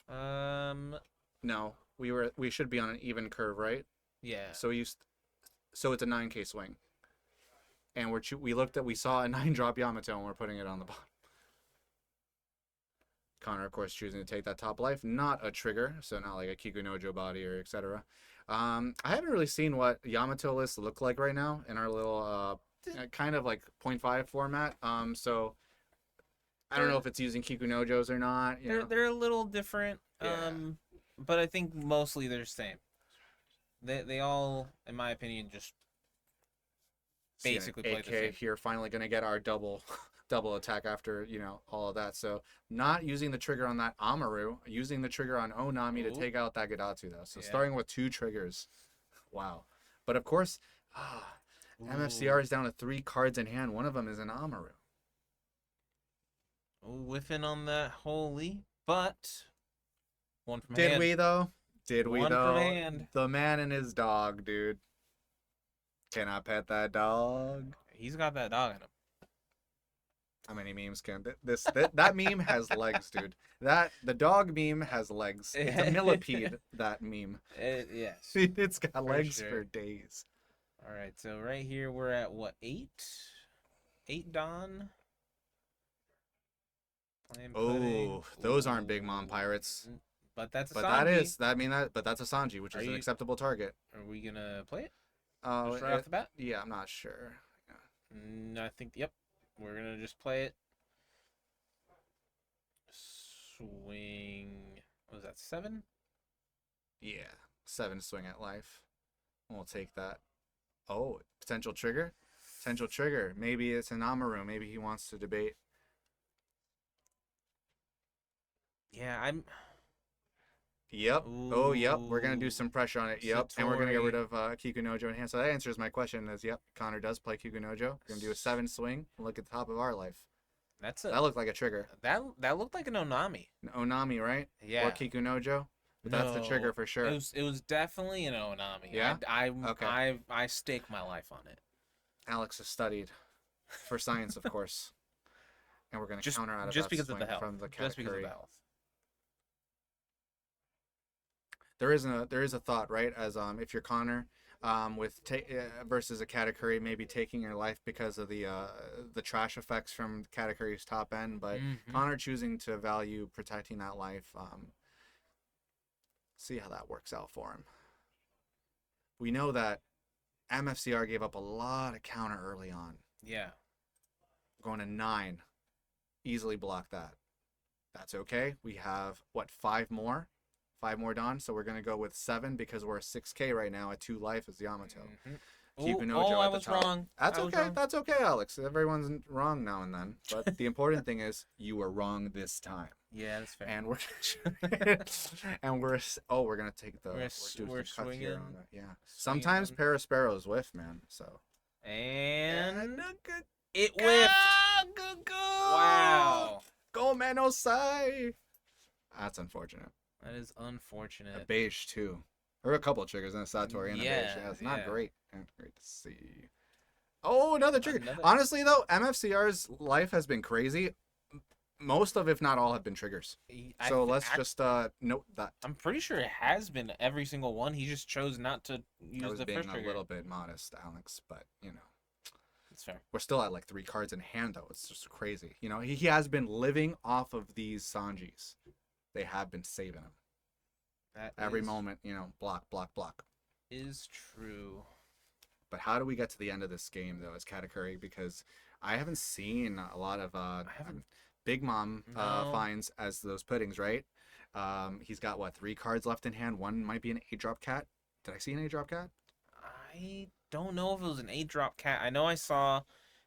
No, we should be on an even curve, right? Yeah. So so it's a 9K swing, and we saw a 9-drop Yamato, and we're putting it on the bottom. Connor, of course, choosing to take that top life, not a trigger, so not like a Kiku Nojo body or etc. I haven't really seen what Yamato lists look like right now in our little kind of like 0.5 format. So I don't know if it's using Kiku Nojos or not. They're a little different. Yeah. But I think mostly they're the same. They all, in my opinion, just basically play the same. AK here, finally gonna get our double attack after all of that. So not using the trigger on that Amaru, using the trigger on Onami to take out that Gidatsu though. So starting with 2 triggers. Wow. But of course, MFCR is down to 3 cards in hand. One of them is an Amaru. Whiffing on that holy, but one from Did hand. we though? One from hand. The man and his dog, dude. Can I pet that dog? He's got that dog in him. How many memes can that meme has legs, dude? The dog meme has legs. It's a millipede, that meme. Yes. It's got legs sure. for days. All right, so right here we're at what, 8? 8 Dawn. Oh, those aren't Big Mom pirates. But that's a But Sanji. but that's a Sanji, which is an acceptable target. Are we gonna play it? Oh, Just right off the bat? yeah, I'm not sure. I think, yep. We're gonna just play it. Swing. What was that, 7? Yeah, 7 swing at life. We'll take that. Oh, potential trigger. Maybe it's an Amaru. Maybe he wants to debate. Yeah, Yep. Oh, yep. We're gonna do some pressure on it. Yep. And we're gonna get Satori. rid of Kikunojo in hand. So that answers my question. Is yep, Connor does play Kikunojo. We're gonna do a 7 swing and look at the top of our life. That's That looked like a trigger. that looked like an Onami. An Onami, right? Yeah. Or Kikunojo. But that's the trigger for sure. It was definitely an Onami. Yeah? Okay. I stake my life on it. Alex has studied for science, of course. And we're gonna counter out of just that because of swing the health. from the Just because of Katakuri. the health. There is a thought, right? As if you're Connor, versus a Katakuri, maybe taking your life because of the trash effects from Katakuri's top end, but Connor choosing to value protecting that life. See how that works out for him. We know that MFCR gave up a lot of counter early on. Yeah. Going to 9, easily block that. That's okay. We have what, 5 more? 5 more done, so we're gonna go with 7 because we're 6K right now at 2 life as Yamato. Kikunojo I at the was top. wrong. That's I was okay. wrong. That's okay, Alex. Everyone's wrong now and then. But the important thing is you were wrong this time. Yeah, that's fair. And we're we're gonna take the We're cut swinging. here on that. Yeah. Sometimes on. Parasparrows whiff, man. So. And it whiffed. Good go. Wow. Go Manosai. That's unfortunate. That is A unfortunate. beige too. There were a couple of triggers in a Satori and a beige. Yeah, it's not yeah. great. Not great to see. Oh, another trigger. Another- Honestly though, MFCR's life has been crazy. Most of, if not all, have been triggers. So let's just note that. I'm pretty sure it has been every single one. He just chose not to I use was the being first a trigger. little bit modest, Alex, but you know. That's fair. We're still at like 3 cards in hand though. It's just crazy. You know, he has been living off of these Sanjis. They have been saving him. That Every is- moment, you know, block, block, block. is true. But how do we get to the end of this game though as Katakuri? Because I haven't seen a lot of haven't- Big Mom No. finds as those puddings, right? He's got what, 3 cards left in hand. One might be an 8-drop cat. Did I see an 8-drop cat? I don't know if it was an 8-drop cat. I know I saw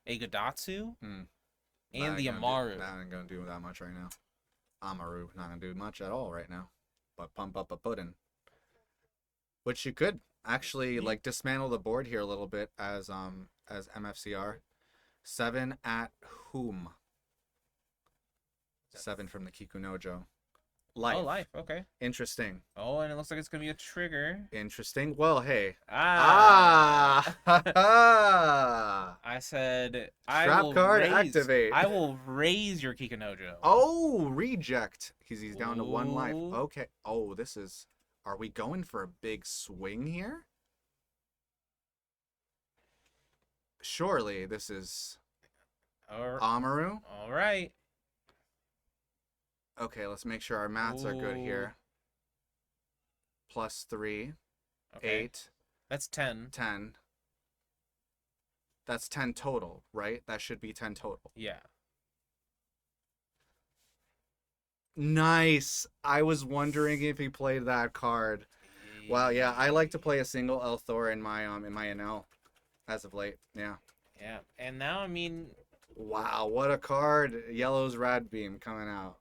a Gadatsu and the Amaru. That ain't gonna do that much right now. Amaru not gonna do much at all right now. But pump up a pudding. Which you could actually like dismantle the board here a little bit as MFCR. 7 at whom? 7 from the Kikunojo. Life. Oh, life. Okay. Interesting. Oh, and it looks like it's gonna be a trigger. Interesting. Well, hey. Ah. Ah. I said. Trap card activate. I will raise your Kikunojo. Oh, reject. He's down to 1 life. Ooh. Okay. Oh, this is. Are we going for a big swing here? Surely this is Amaru. All right. Okay, let's make sure our maths are good here. +3, Okay. 8, That's 10. 10. That's 10 total, right? That should be 10 total. Yeah. Nice. I was wondering if he played that card. Wow, yeah, I like to play a single Elthor in my NL as of late. Yeah. Yeah. And now, I mean, Wow, what a card. Yellow's Rad Beam coming out.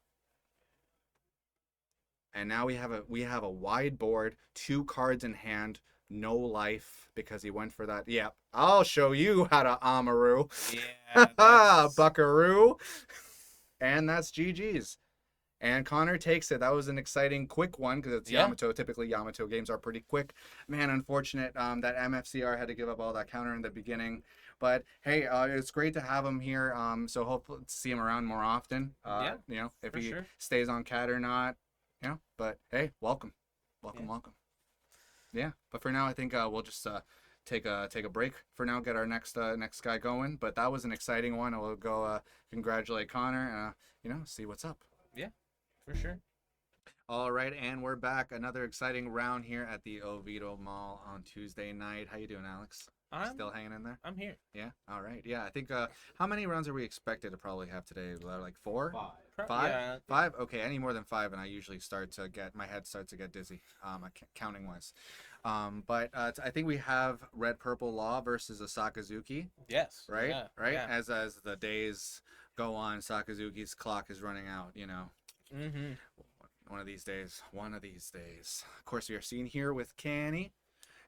And now we have a wide board, 2 cards in hand, no life because he went for that. Yeah, I'll show you how to Amaru. yeah. that's- Buckaroo. And that's GG's. And Connor takes it. That was an exciting, quick one because it's Yeah. Yamato. Typically, Yamato games are pretty quick. Man, unfortunate that MFCR had to give up all that counter in the beginning. But hey, it's great to have him here. So hopefully see him around more often. Yeah, You know, if for he sure. stays on cat or not. You know, but hey, welcome. Yeah. Welcome. Yeah, but for now, I think we'll just take a break for now. Get our next guy going. But that was an exciting one. We'll go congratulate Connor. You know, see what's up. For sure. All right, and we're back. Another exciting round here at the Oviedo Mall on Tuesday night. How you doing, Alex? Still hanging in there? I'm here. Yeah. All right. Yeah, I think. How many rounds are we expected to probably have today? Like 4? 5. 5? Yeah. 5? Okay, any more than 5, and I usually my head starts to get dizzy. Counting wise. But I think we have Red Purple Law versus a Sakazuki, Yes. right? Yeah. Right. Yeah. As the days go on, Sakazuki's clock is running out. You know. Mm-hmm. One of these days. One of these days. Of course, we are seen here with Kenny,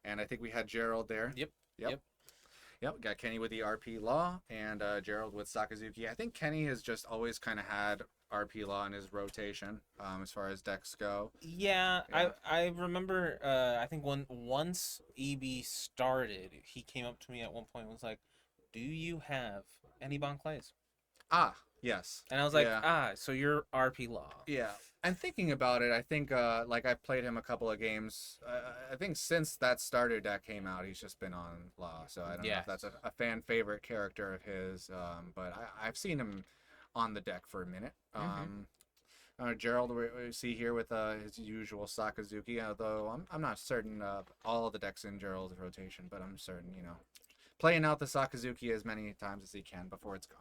and I think we had Gerald there. Yep. Yep. Got Kenny with the RP Law and Gerald with Sakazuki. I think Kenny has just always kind of had RP Law in his rotation as far as decks go. Yeah, Yeah. I remember. I think once EB started, he came up to me at one point and was like, "Do you have any Bon Clays?" Ah, yes. And I was like, Yeah. so you're RP Law. Yeah. And thinking about it, I think like I played him a couple of games. I think since that starter deck came out, he's just been on Law. So I don't know if that's a fan favorite character of his. But I've seen him on the deck for a minute. Gerald we see here with his usual Sakazuki, although I'm not certain of all of the decks in Gerald's rotation, but I'm certain, playing out the Sakazuki as many times as he can before it's gone.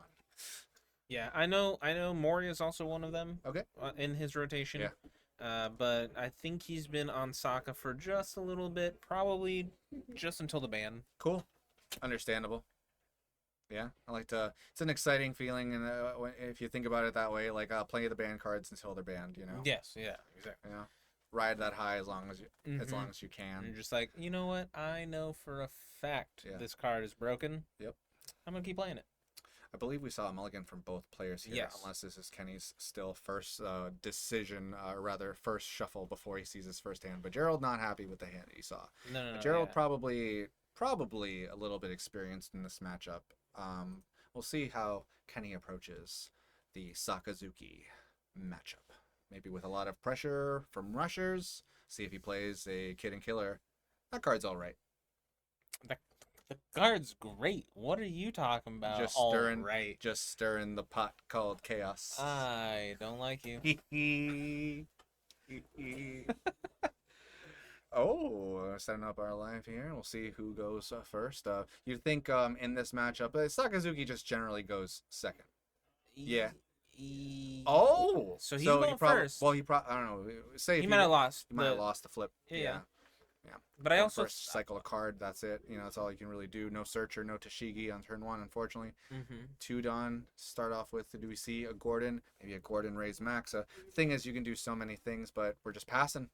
Yeah, I know Mori is also one of them. Okay. In his rotation. Yeah. But I think he's been on Sokka for just a little bit, probably just until the ban. Cool. Understandable. Yeah, I like to. It's an exciting feeling, and if you think about it that way, like playing the ban cards until they're banned, Yes, yeah, exactly. Ride that high as long as you can. And you're just like, you know what? I know for a fact this card is broken. Yep. I'm gonna keep playing it. I believe we saw a mulligan from both players here, Yes. unless this is Kenny's still first decision, or rather first shuffle before he sees his first hand. But Gerald not happy with the hand that he saw. No. Gerald probably a little bit experienced in this matchup. We'll see how Kenny approaches the Sakazuki matchup. Maybe with a lot of pressure from rushers. See if he plays a Kid and Killer. That card's all right. The card's great. What are you talking about? Just stirring the pot called chaos. I don't like you. Oh, setting up our live here. We'll see who goes first. You'd think in this matchup, Sakazuki just generally goes second. Yeah. Oh, so he's going first. Well, I don't know. Say he might have lost. He might have lost the flip. Yeah. But I also cycle a card. That's it. That's all you can really do. No Searcher, no Tashigi on turn 1, unfortunately. 2 done. Start off with. Do we see a Gordon? Maybe a Gordon raise max. Thing is, you can do so many things, but we're just passing.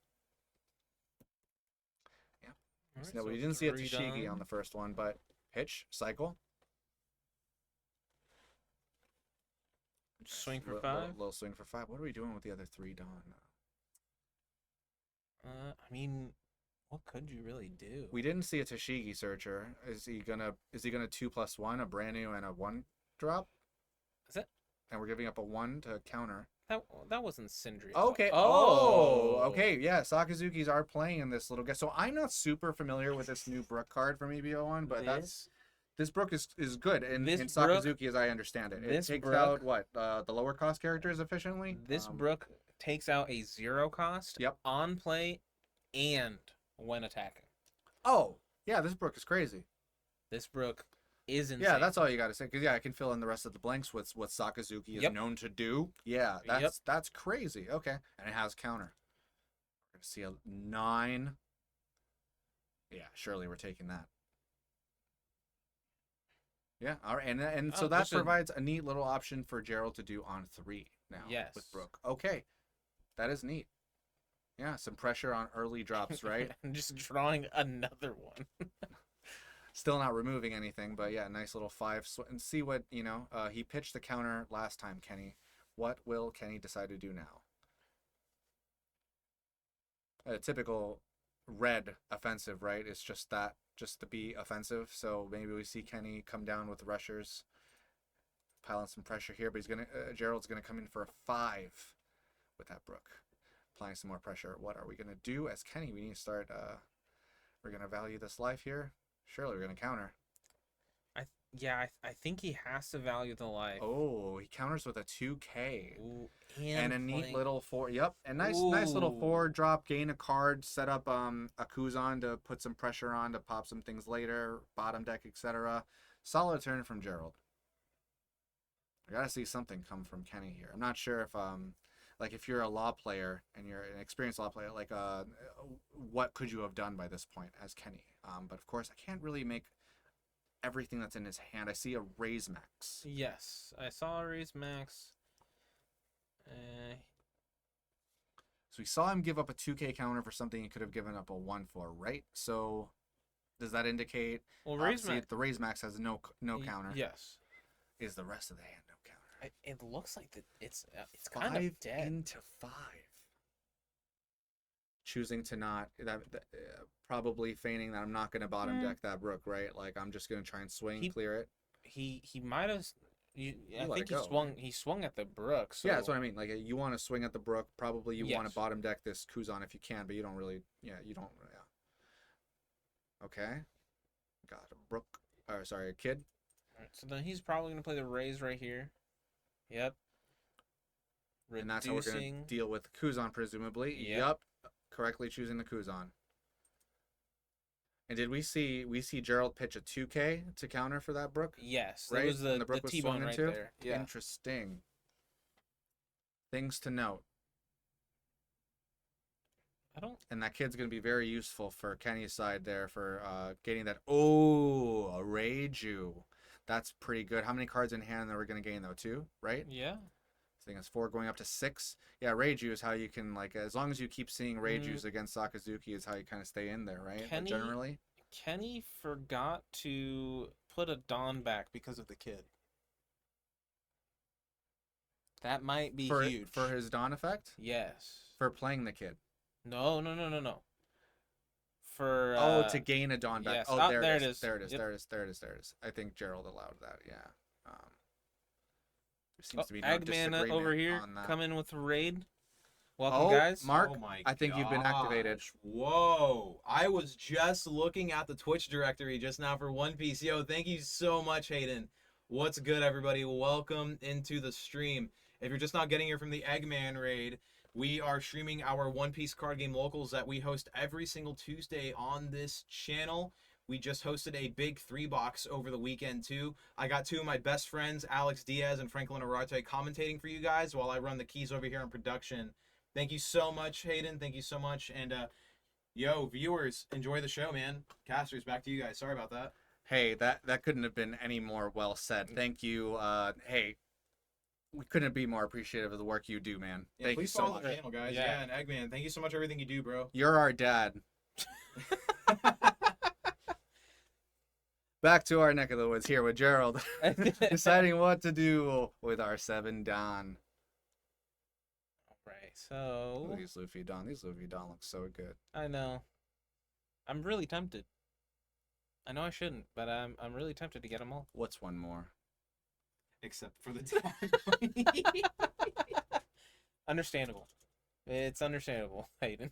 Yeah. Right, no, we didn't see a Tashigi on the first one, but pitch, cycle. Swing for 5. Little swing for 5. What are we doing with the other 3 done? I mean, what could you really do? We didn't see a Tashigi Searcher. Is he gonna 2+1, a brand new and a 1 drop? Is it? And we're giving up a 1 to counter. That wasn't Sindri. Okay. Oh. Okay. Yeah. Sakazukis are playing in this little guy. So I'm not super familiar with this new Brook card from EB01, but this Brook is good in Sakazuki as I understand it. It takes out what the lower cost characters efficiently. This Brook takes out a 0 cost. Yep. On play, and when attacking. Oh yeah, this Brook is crazy. This Brook is insane. Yeah, that's all you got to say. Because I can fill in the rest of the blanks with what Sakazuki is known to do. Yeah, that's crazy. Okay, and it has counter. We're gonna see a 9. Yeah, surely we're taking that. Yeah, all right, and so that provides a neat little option for Gerald to do on 3 now with Brook. Okay, that is neat. Yeah, some pressure on early drops, right? And just drawing another one. Still not removing anything, but yeah, nice little 5. And see what, he pitched the counter last time, Kenny. What will Kenny decide to do now? A typical red offensive, right? It's just to be offensive. So maybe we see Kenny come down with rushers, piling some pressure here, but Gerald's gonna come in for a 5 with that Brook. Applying some more pressure. What are we going to do as Kenny? We need to start, we're going to value this life here. Surely we're going to counter. I think he has to value the life. Oh, he counters with a 2K. Ooh, and a neat little 4. Yep, and nice little 4 drop, gain a card, set up a Kuzan to put some pressure on to pop some things later, bottom deck, etc. Solid turn from Gerald. I got to see something come from Kenny here. I'm not sure if if you're a law player and you're an experienced law player, what could you have done by this point as Kenny? But of course, I can't really make everything that's in his hand. I see a raise max. Yes, I saw a raise max. So we saw him give up a 2K counter for something he could have given up a 1 for, right? So does that indicate Well, obviously the Raise Max has no counter? Yes. Is the rest of the hand no counter? It looks like it's kind of dead. Into 5. Choosing to not probably feigning that I'm not going to bottom deck that Brook, right? Like I'm just going to try and swing, clear it. He might have. I let think it he go. swung at the Brook. So Yeah, that's what I mean. Like you want to swing at the Brook, probably you want Yes. to bottom deck this Kuzan if you can, but you don't really. Yeah, you don't. Yeah. Okay. Got a Brook. Or sorry, a kid. Alright, so then he's probably gonna play the raise right here. Yep. And that's how we're going to deal with Kuzan, presumably. Yep. Yup. Correctly choosing the Kuzan. And did we see Gerald pitch a 2K to counter for that Brook? Yes, Right? that was And the Brook was T-bone swung right into? there. Yeah. Interesting. Things to note. I don't. And that kid's going to be very useful for Kenny's side there for gaining that. Oh, a Reiju. That's pretty good. How many cards in hand that we're going to gain, though? 2, right? Yeah. I think it's 4 going up to 6. Yeah, Reiju is how you can, like, as long as you keep seeing Reijus against Sakazuki is how you kind of stay in there, right? But generally. Kenny forgot to put a Dawn back because of the kid. That might be huge. For his Dawn effect? Yes. For playing the kid. No. For to gain a Dawn back. yes. Oh, there it it is. is. There it is. Yep. There it is. I think Gerald allowed that. Yeah. There seems to be no Eggman disagreement over here on that. coming with raid. Welcome, guys. Mark, Oh my I think you've been activated. gosh. Whoa. I was just looking at the Twitch directory just now for One Piece. Yo, thank you so much, Hayden. What's good, everybody? Welcome into the stream. If you're just not getting here from the Eggman raid, we are streaming our One Piece card game locals that we host every single Tuesday on this channel. We just hosted a big 3-box over the weekend, too. I got 2 of my best friends, Alex Diaz and Franklin Ararte, commentating for you guys while I run the keys over here in production. Thank you so much, Hayden. Thank you so much. And, yo, viewers, enjoy the show, man. Casters, back to you guys. Sorry about that. Hey, that couldn't have been any more well said. Thank you. Hey, we couldn't be more appreciative of the work you do, man. Yeah, Thank you please so follow much. the channel, guys. Yeah. Yeah, and Eggman, thank you so much for everything you do, bro. You're our dad. Back to our neck of the woods here with Gerald, deciding what to do with our 7 Don. Right. So Look at these Luffy Don. These Luffy Don look so good. I know. I'm really tempted. I know I shouldn't, but I'm really tempted to get them all. What's one more? Except for the tag. Understandable. It's understandable, Hayden.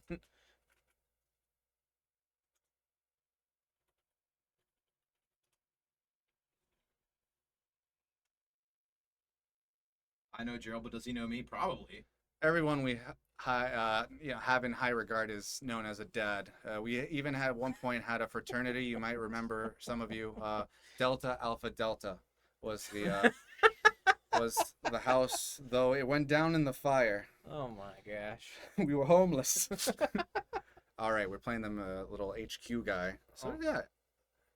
I know Gerald, but does he know me? Probably. Everyone we have in high regard is known as a dad. We even at one point had a fraternity. You might remember, some of you. Delta Alpha Delta was the house, though it went down in the fire. Oh my gosh. We were homeless. All right, we're playing them a little HQ guy. So yeah,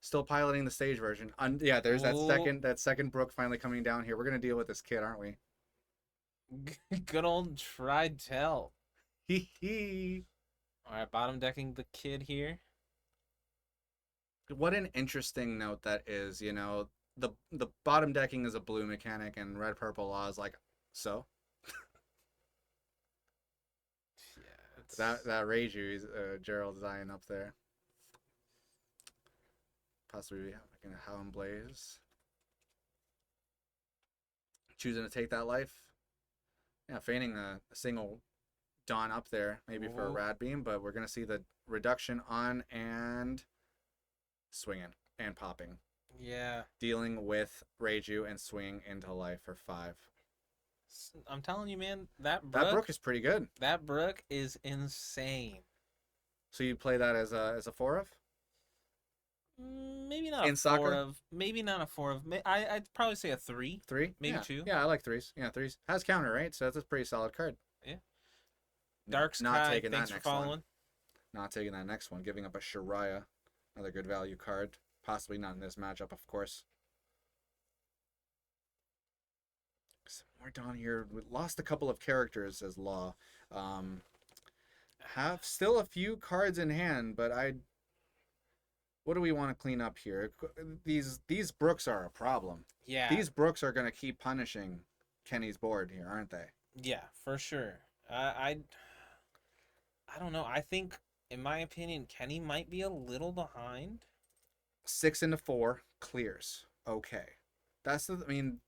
still piloting the stage version. Yeah, there's that second Brook finally coming down here. We're gonna deal with this kid, aren't we? Good old tried tell. Hee hee. Alright, bottom decking the kid here. What an interesting note that is. You know, the bottom decking is a blue mechanic, and red purple law is like so. Yeah, That Reiju Gerald's eyeing up there. Possibly making a Hound Blaze. Choosing to take that life. Yeah, feigning a single Dawn up there, maybe for a Rad Beam, but we're going to see the reduction on and swinging and popping. Yeah. Dealing with Reiju and swing into life for 5. I'm telling you, man, that That Brook is pretty good. That Brook is insane. So you play that as a 4 of? Maybe not In a soccer? 4 of. Maybe not a 4 of. I'd probably say a 3. 3? Maybe Yeah. 2. Yeah, I like 3s. Yeah, 3s. Has counter, right? So that's a pretty solid card. Yeah. Dark Sky, Not taking thanks that for next one. following. Not taking that next one. Giving up a Shiraya. Another good value card. Possibly not in this matchup, of course. Some more down here. We lost a couple of characters as Law. have still a few cards in hand, but what do we want to clean up here? These Brooks are a problem. Yeah. These Brooks are going to keep punishing Kenny's board here, aren't they? Yeah, for sure. I don't know. I think, in my opinion, Kenny might be a little behind. 6 into 4 clears. Okay. I mean,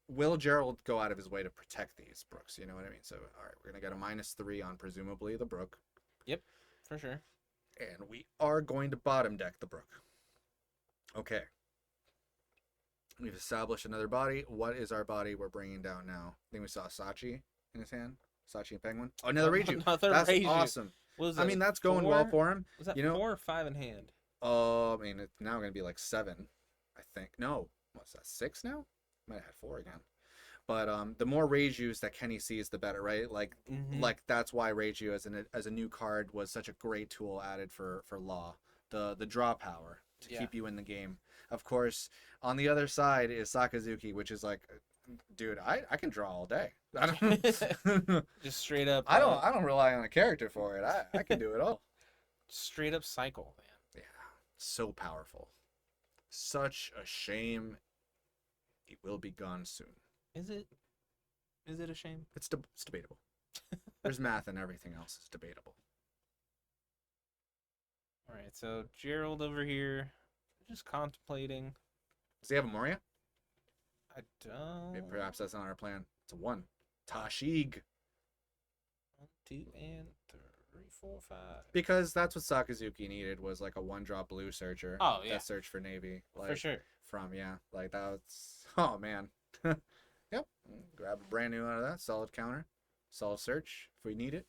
will Gerald go out of his way to protect these Brooks? You know what I mean? So, all right, we're going to get a -3 on presumably the Brook. Yep, for sure. And we are going to bottom deck the Brook. Okay. We've established another body. What is our body we're bringing down now? I think we saw Sachi in his hand. Sachi and Penguin. Oh, another Reiju. Another That's Reiju. awesome. Was I mean, that's going well for him. Was that You know, 4 or 5 in hand? I mean, it's now going to be like 7, I think. No, what's that? 6 now? Might have had 4 again. But the more Reijus that Kenny sees, the better, right? Like that's why Reiju as a new card was such a great tool added for Law. The draw power to keep you in the game. Of course, on the other side is Sakazuki, which is like, dude, I can draw all day. I don't Just straight up. I don't rely on a character for it. I can do it all. Straight up cycle, man. Yeah, so powerful. Such a shame. It will be gone soon. Is it? Is it a shame? It's debatable. There's math and everything else is debatable. All right, so Gerald over here, just contemplating. Does he have a Moria? I don't. Maybe perhaps that's not our plan. It's a 1. Tashig. 1, 2, and 3, 4, 5. Because that's what Sakazuki needed was like a 1-drop blue searcher. Oh yeah. That search for Navy. Like, For sure. Like that's. Oh man. Yep. Grab a brand new out of that. Solid counter. Solid search if we need it.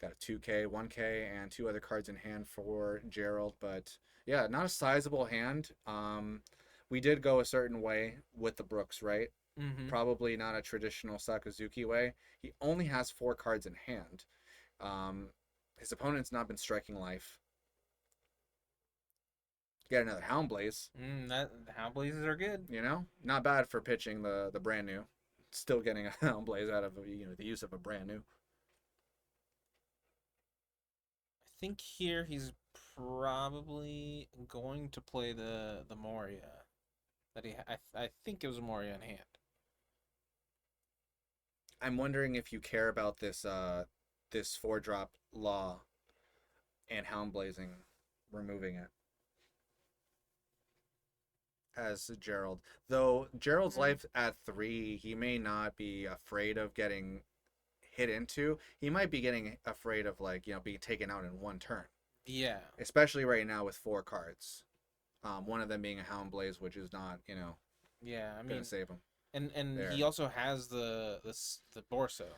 Got a 2K, 1K, and 2 other cards in hand for Gerald. But yeah, not a sizable hand. We did go a certain way with the Brooks, right? Mm-hmm. Probably not a traditional Sakazuki way. He only has 4 cards in hand. His opponent's not been striking life. Get another Hound Blaze. The Hound Blazes are good. You know, not bad for pitching the brand new. Still getting a Hound Blaze out of the use of a brand new. I think here he's probably going to play the Moria. That I think it was a Moria in hand. I'm wondering if you care about this 4-drop Law and Hound Blazing, removing it as Gerald. Though Gerald's life at 3, he may not be afraid of getting hit into. He might be getting afraid of being taken out in 1 turn. Yeah. Especially right now with 4 cards. One of them being a Hound Blaze, which is not, Yeah, I mean, gonna save him. And There. he also has the Borso.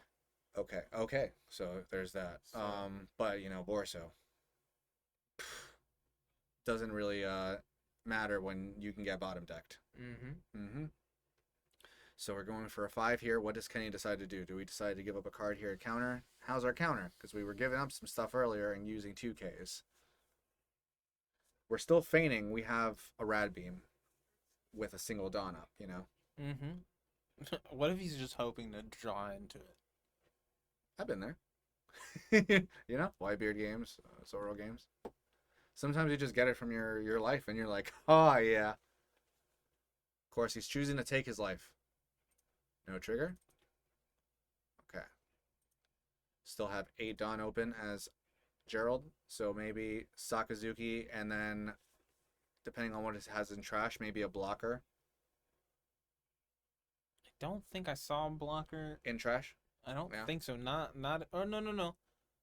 Okay. So there's that. So- But Borso doesn't really matter when you can get bottom decked. So we're going for a 5 here. What does Kenny decide to do? Do we decide to give up a card here at counter? How's our counter? Because we were giving up some stuff earlier and using 2Ks. We're still feigning we have a Rad Beam with a single Dawn up, What if he's just hoping to draw into it? I've been there. Whitebeard games, Zoro games. Sometimes you just get it from your life and you're like, oh yeah. Of course, he's choosing to take his life. No trigger? Okay. Still have 8 Dawn open as Gerald, so maybe Sakazuki, and then depending on what it has in trash, maybe a blocker I don't think I saw a blocker. in trash. I don't Yeah. think so. Not. Oh no.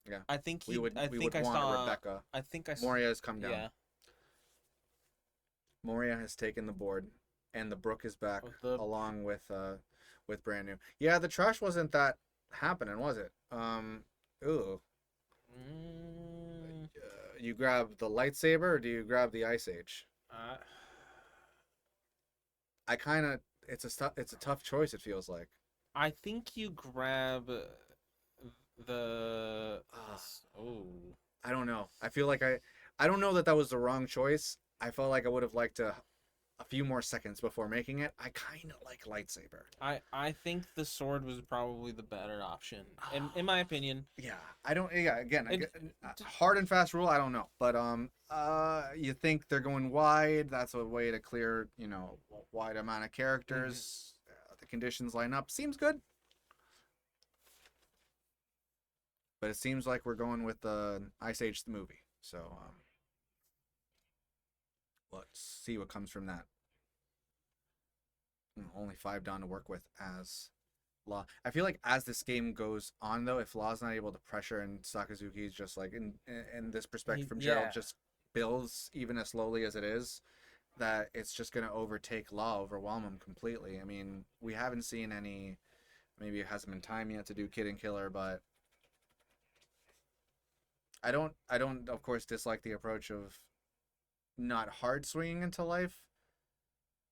Yeah. I think We would want Rebecca. I think I saw. Moria has come down. Yeah. Moria has taken the board, and the Brook is back With the- along with brand new. Yeah, the trash wasn't that happening, was it? Ooh. Mm, You grab the lightsaber or do you grab the Ice Age? I kind of it's a tough choice. It feels like. I think you grab the. Oh. I don't know. I feel like I don't know that was the wrong choice. I felt like I would have liked to a few more seconds before making it, I kind of like lightsaber. I think the sword was probably the better option, in my opinion. Yeah, I don't. Yeah, again, It- hard and fast rule. I don't know, but you think they're going wide? That's a way to clear, wide amount of characters. The conditions line up. Seems good, but it seems like we're going with the Ice Age the movie. So let's see what comes from that. Only 5 down to work with as Law. I feel like as this game goes on, though, if Law's not able to pressure and Sakazuki's just like in this perspective from Gerald just builds even as slowly as it is, that it's just gonna overtake Law, overwhelm him completely. I mean, we haven't seen any. Maybe it hasn't been time yet to do Kid and Killer, but I don't of course dislike the approach of not hard swinging into life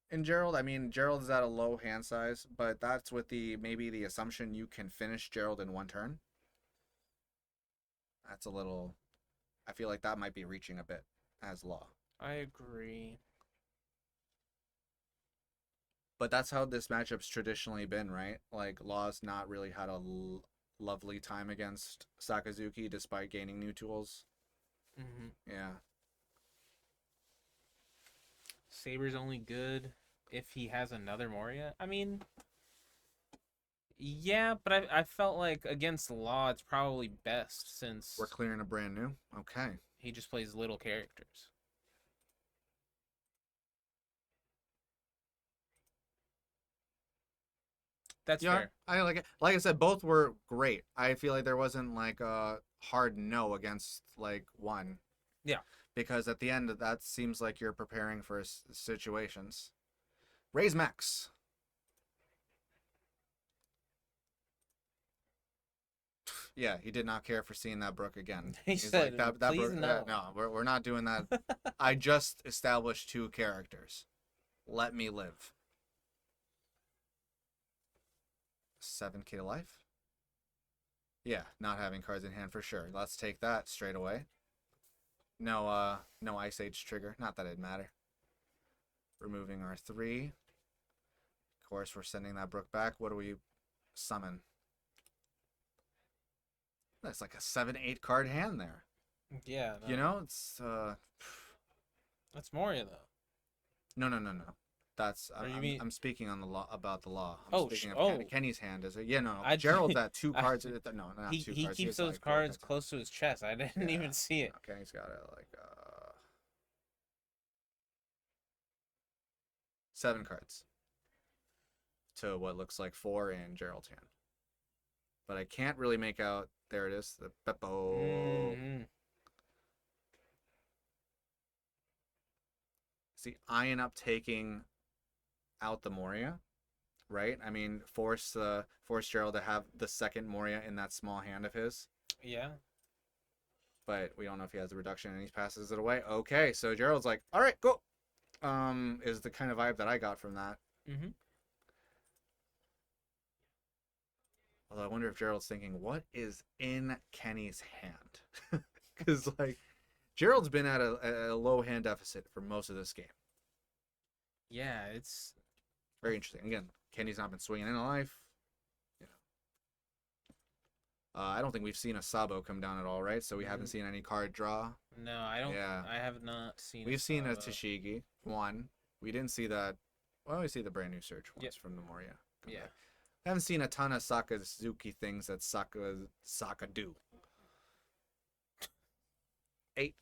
in Gerald. I mean, Gerald is at a low hand size, but that's with maybe the assumption you can finish Gerald in one turn. That's a little. I feel like that might be reaching a bit as Law. I agree. But that's how this matchup's traditionally been, right? Like, Law's not really had a lovely time against Sakazuki despite gaining new tools. Yeah. Saber's only good if he has another Moria. I mean, yeah, but I felt like against Law, it's probably best since We're clearing a brand new. Okay. he just plays little characters. That's Yeah, fair. I like it. Like I said, both were great. I feel like there wasn't like a hard no against like one. Yeah. Because at the end, that seems like you're preparing for situations. Raise Max. Yeah, he did not care for seeing that brook again. He He's said, like, "Please brook, no." no, we're not doing that. I just established 2 characters. Let me live. 7k to life? Yeah, not having cards in hand for sure. Let's take that straight away. No Ice Age trigger. Not that it'd matter. Removing our 3. Of course, we're sending that brook back. What do we summon? That's like a 7-8 card hand there. Yeah. No. You know, it's That's Moria though. No. That's Or you mean- I'm speaking on the law about the law. Oh, speaking of oh. Kenny's hand is it? Yeah, no. I- Gerald's at 2 I- cards. No, not He 2 he cards. keeps has, those like, 4 cards cards. close to his chest. I didn't Yeah. even see it. No, Kenny's got it like 7 cards to what looks like 4 in Gerald's hand. But I can't really make out. There it is, the Beppo. Mhm. See, eyeing up taking out the Moria, right? I mean, force Gerald to have the second Moria in that small hand of his. Yeah. But we don't know if he has the reduction and he passes it away. Okay, so Gerald's like, all right, go. Is the kind of vibe that I got from that. Mhm. Although I wonder if Gerald's thinking, what is in Kenny's hand? Because, like, Gerald's been at a low hand deficit for most of this game. Yeah, it's Very interesting. Again, Kenny's not been swinging in life. You know. I don't think we've seen a Sabo come down at all, right? So we haven't seen any card draw. no, I don't. Yeah. I have not seen. We've seen a Sabo. Tashigi, 1. We didn't see that. Well, we see the brand new search once from the Moria. Yeah. I haven't seen a ton of Sakazuki things that Saka do. 8.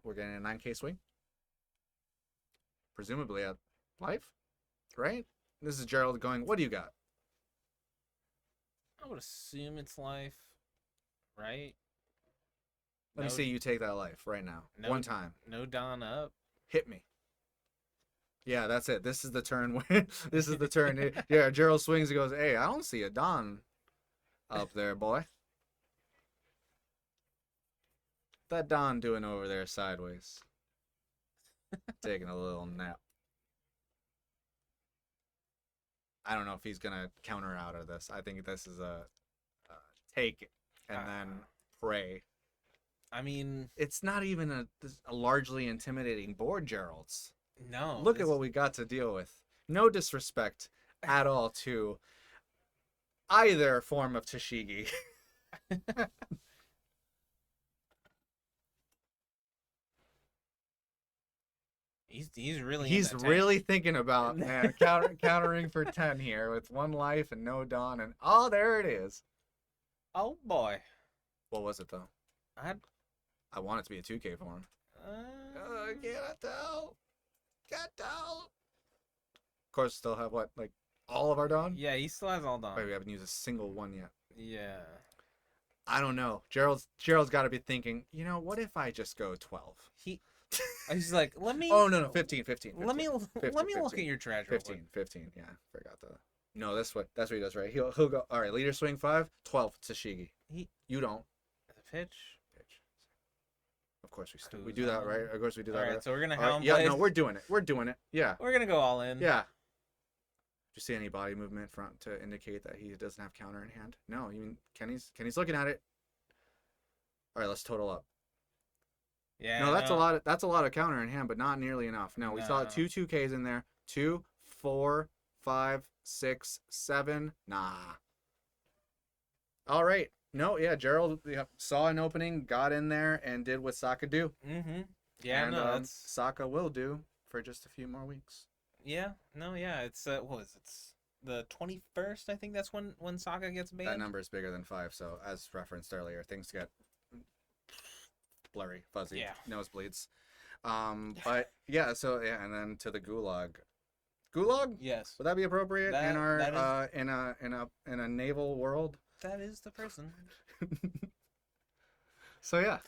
We're getting a 9k swing. Presumably at life, right? This is Gerald going, what do you got? I would assume it's life, right? Let me see you take that life right now. No- One time. No Don up. Hit me. Yeah, that's it. This is the turn where this is the turn. Yeah, Gerald swings and goes, hey, I don't see a Don up there, boy. That Don doing over there sideways. Taking a little nap. I don't know if he's gonna counter out of this. I think this is a take and then pray. I mean, It's not even a largely intimidating board, Gerald's. No. Look at what we got to deal with. No disrespect at all to either form of Tashigi. He's really He's in that really thinking about countering for 10 here with 1 life and no dawn, and oh, there it is. Oh boy. What was it though? I want it to be a 2K form. Can't tell. Can't tell. Of course, still have what, like all of our dawn? Yeah, he still has all dawn. Wait, we haven't used a single one yet. Yeah. I don't know. Gerald's got to be thinking, you know, what if I just go 12? He's like, let me. Oh no, 15. Let me look 15. at your trash. real quick. 15. Yeah, forgot the. No, that's what he does, right? He'll go. All right, leader swing 5, 12 Tashigi. You don't. Pitch. Of course we do that, right? Of course we do that. All right, right? so we're gonna All right, helm yeah, blade. no, we're doing it. Yeah. We're gonna go all in. Yeah. Do you see any body movement front to indicate that he doesn't have counter in hand? No, even Kenny's looking at it. All right, let's total up. Yeah. No, that's a lot. That's a lot of counter in hand, but not nearly enough. No, we saw No. 2 2Ks in there. 2, 4, 5, 6, 7. Nah. All right. No, yeah, Gerald saw an opening, got in there, and did what Sokka do. Mm-hmm. Yeah, and, no, that's. Sokka will do for just a few more weeks. Yeah, no, yeah, it's what is it? It's the 21st. I think that's when Sokka gets banned. That number is bigger than 5, so as referenced earlier, things get blurry, fuzzy, Yeah. nosebleeds. But yeah, so yeah, and then to the gulag. Gulag? Yes, Would that be appropriate in our that in a naval world? that is the person. So yeah,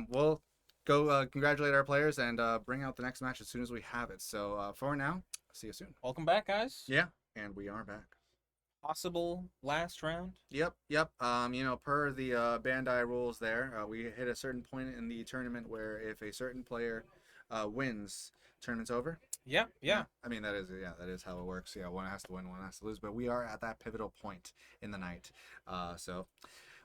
we'll go congratulate our players and bring out the next match as soon as we have it. So for now, see you soon. Welcome back, guys. Yeah, and we are back. Possible last round. Yep. You know, per the Bandai rules there, we hit a certain point in the tournament where if a certain player wins, tournament's over. Yeah. I mean, that is how it works. Yeah, one has to win, one has to lose. But we are at that pivotal point in the night. So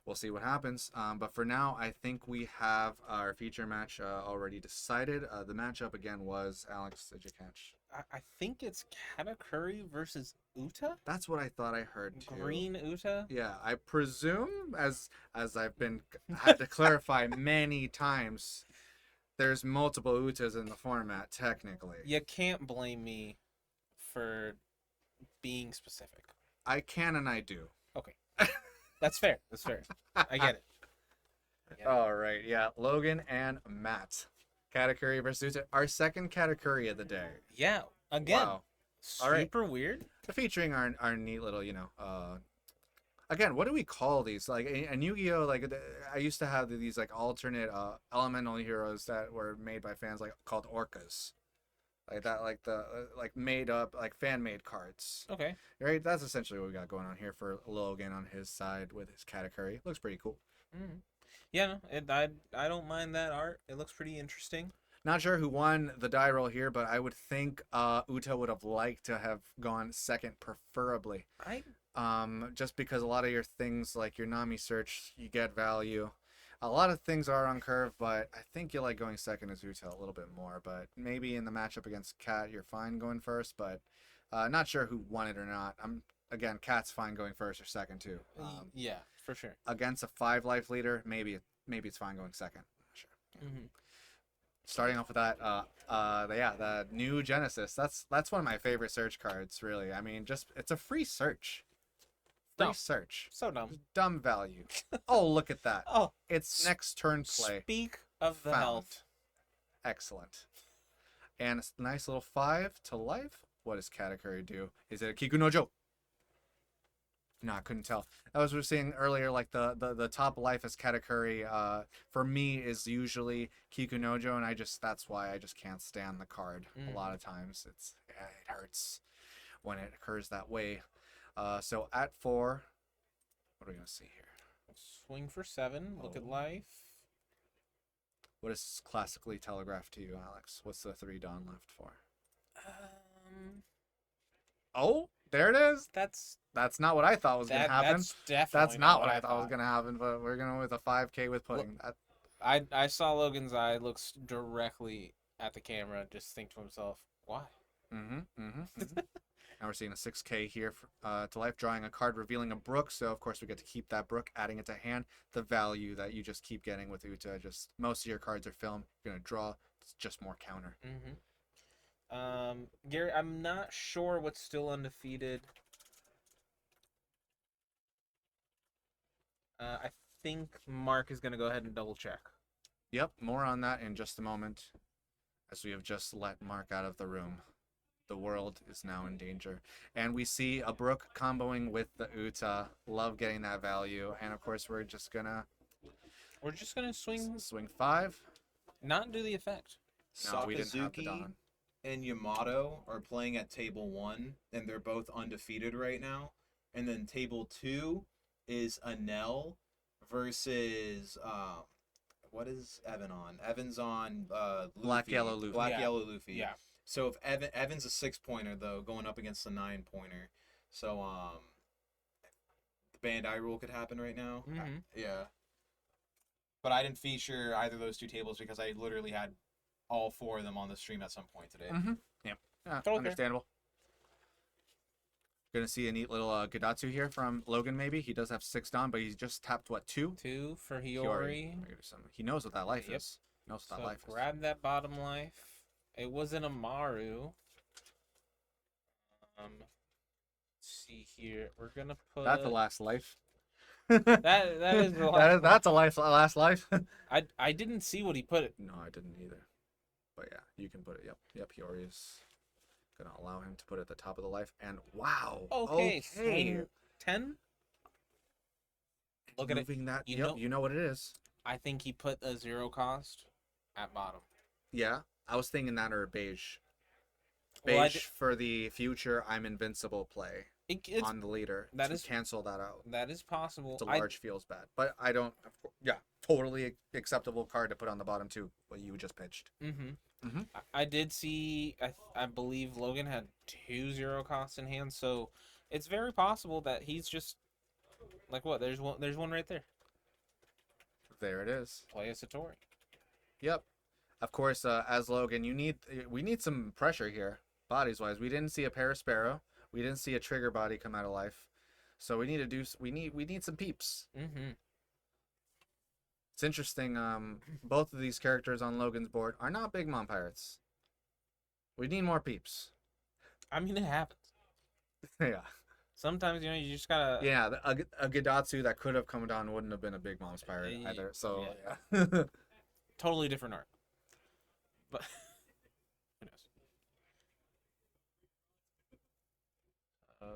we'll see what happens. But for now, I think we have our feature match already decided. The matchup again was, Alex, did you catch? I think it's Katakuri versus Uta. That's what I thought I heard too. Green Uta. Yeah, I presume, as I've had to clarify many times, there's multiple Utas in the format technically. You can't blame me for being specific. I can and I do. Okay, that's fair. That's fair. I get it. All right, yeah, Logan and Matt. Katakuri versus Uta, our second Katakuri of the day. Yeah. Again. Wow. All right. Super weird. Featuring our neat little, you know, again, what do we call these? Like in Yu-Gi-Oh, like I used to have these like alternate elemental heroes that were made by fans, like called orcas, like that, like the like made up, like fan made cards. Okay. Right, that's essentially what we got going on here for Logan on his side with his Katakuri. Looks pretty cool. Mm-hmm. Yeah, no, I don't mind that art. It looks pretty interesting. Not sure who won the die roll here, but I would think Uta would have liked to have gone second, preferably. Just because a lot of your things, like your Nami search, you get value. A lot of things are on curve, but I think you like going second as Uta a little bit more. But maybe in the matchup against Kat, you're fine going first, but not sure who won it or not. Again, Kat's fine going first or second too. Yeah, for sure. Against a 5 life leader, maybe it's fine going second. Not sure. Yeah. Mm-hmm. Starting off with that, the new Genesis. That's one of my favorite search cards, really. I mean, it's a free search. Dumb. Search. So dumb. Dumb value. Oh, look at that. Oh, It's next turn play. speak of the Found. health. Excellent. And a nice little 5 to life. What does Katakuri do? Is it a Kikunojo? No, I couldn't tell. As we were saying earlier, like the top life as Katakuri, for me is usually Kikunojo, and that's why I just can't stand the card. A lot of times it hurts when it occurs that way. So at 4, what are we gonna see here? Swing for 7. Look at life. What is classically telegraphed to you, Alex? What's the 3 Dawn left for? Oh, there it is. That's not what I thought was gonna happen. That's definitely That's not what I thought was gonna happen. But we're going with a 5K with pudding. I saw Logan's eye looks directly at the camera, just think to himself, why? Now we're seeing a 6K here to life, drawing a card revealing a Brook. So of course we get to keep that Brook, adding it to hand. The value that you just keep getting with Uta, just most of your cards are film. You're gonna draw. It's just more counter. Gary, I'm not sure what's still undefeated. I think Mark is gonna go ahead and double check. Yep, more on that in just a moment, as we have just let Mark out of the room. The world is now in danger. And we see a Brook comboing with the Uta. Love getting that value. And of course, we're just gonna swing 5. Not do the effect. No, we didn't have the Sakazuki Don. and Yamato are playing at table 1, and they're both undefeated right now. And then table 2 is Anel versus what is Evan on? Evan's on Luffy. Black Yellow Luffy. Black Yeah. Yellow Luffy. Yeah. So if Evan's a 6-pointer though, going up against the 9-pointer. So the Bandai rule could happen right now. Yeah. But I didn't feature either of those 2 tables because I literally had all 4 of them on the stream at some point today. Yeah, Okay. understandable. Gonna see a neat little Gadatsu here from Logan, maybe. He does have 6 Don, but he's just tapped, what, 2? 2 for Hiyori. Hiyori. We're gonna do some- He knows what that life Yep. is. He knows what that So life is. grab that bottom life. It was an Amaru. Let's see here. We're gonna put That's the last life. that is the last That's a last life. I didn't see what he put it. No, I didn't either. But yeah, you can put it. Yep. Hiyori is gonna allow him to put it at the top of the life. And wow. Okay. Swing 10. Look at it. Moving that. You You know- know what it is. I think he put a 0 cost at bottom. Yeah, I was thinking that or beige. Well, Beige for the future I'm invincible play It's on the leader that to is- cancel that out. that is possible. It's a large feels bad, but I don't. Yeah, totally acceptable card to put on the bottom too. What you just pitched. Mhm. I did see. I believe Logan had 2 0 costs in hand, so it's very possible that he's just like what? There's one right there. There it is. Play a Satori. Yep. Of course, as Logan, we need some pressure here, bodies wise. We didn't see a Parasparrow. We didn't see a Trigger body come out of life, so we need some peeps. It's interesting. Both of these characters on Logan's board are not Big Mom Pirates. We need more peeps. I mean, it happens. Yeah. Sometimes you just gotta. Yeah, a Gadatsu that could have come down wouldn't have been a Big Mom's Pirate either. So yeah. yeah. Totally different art. But who knows?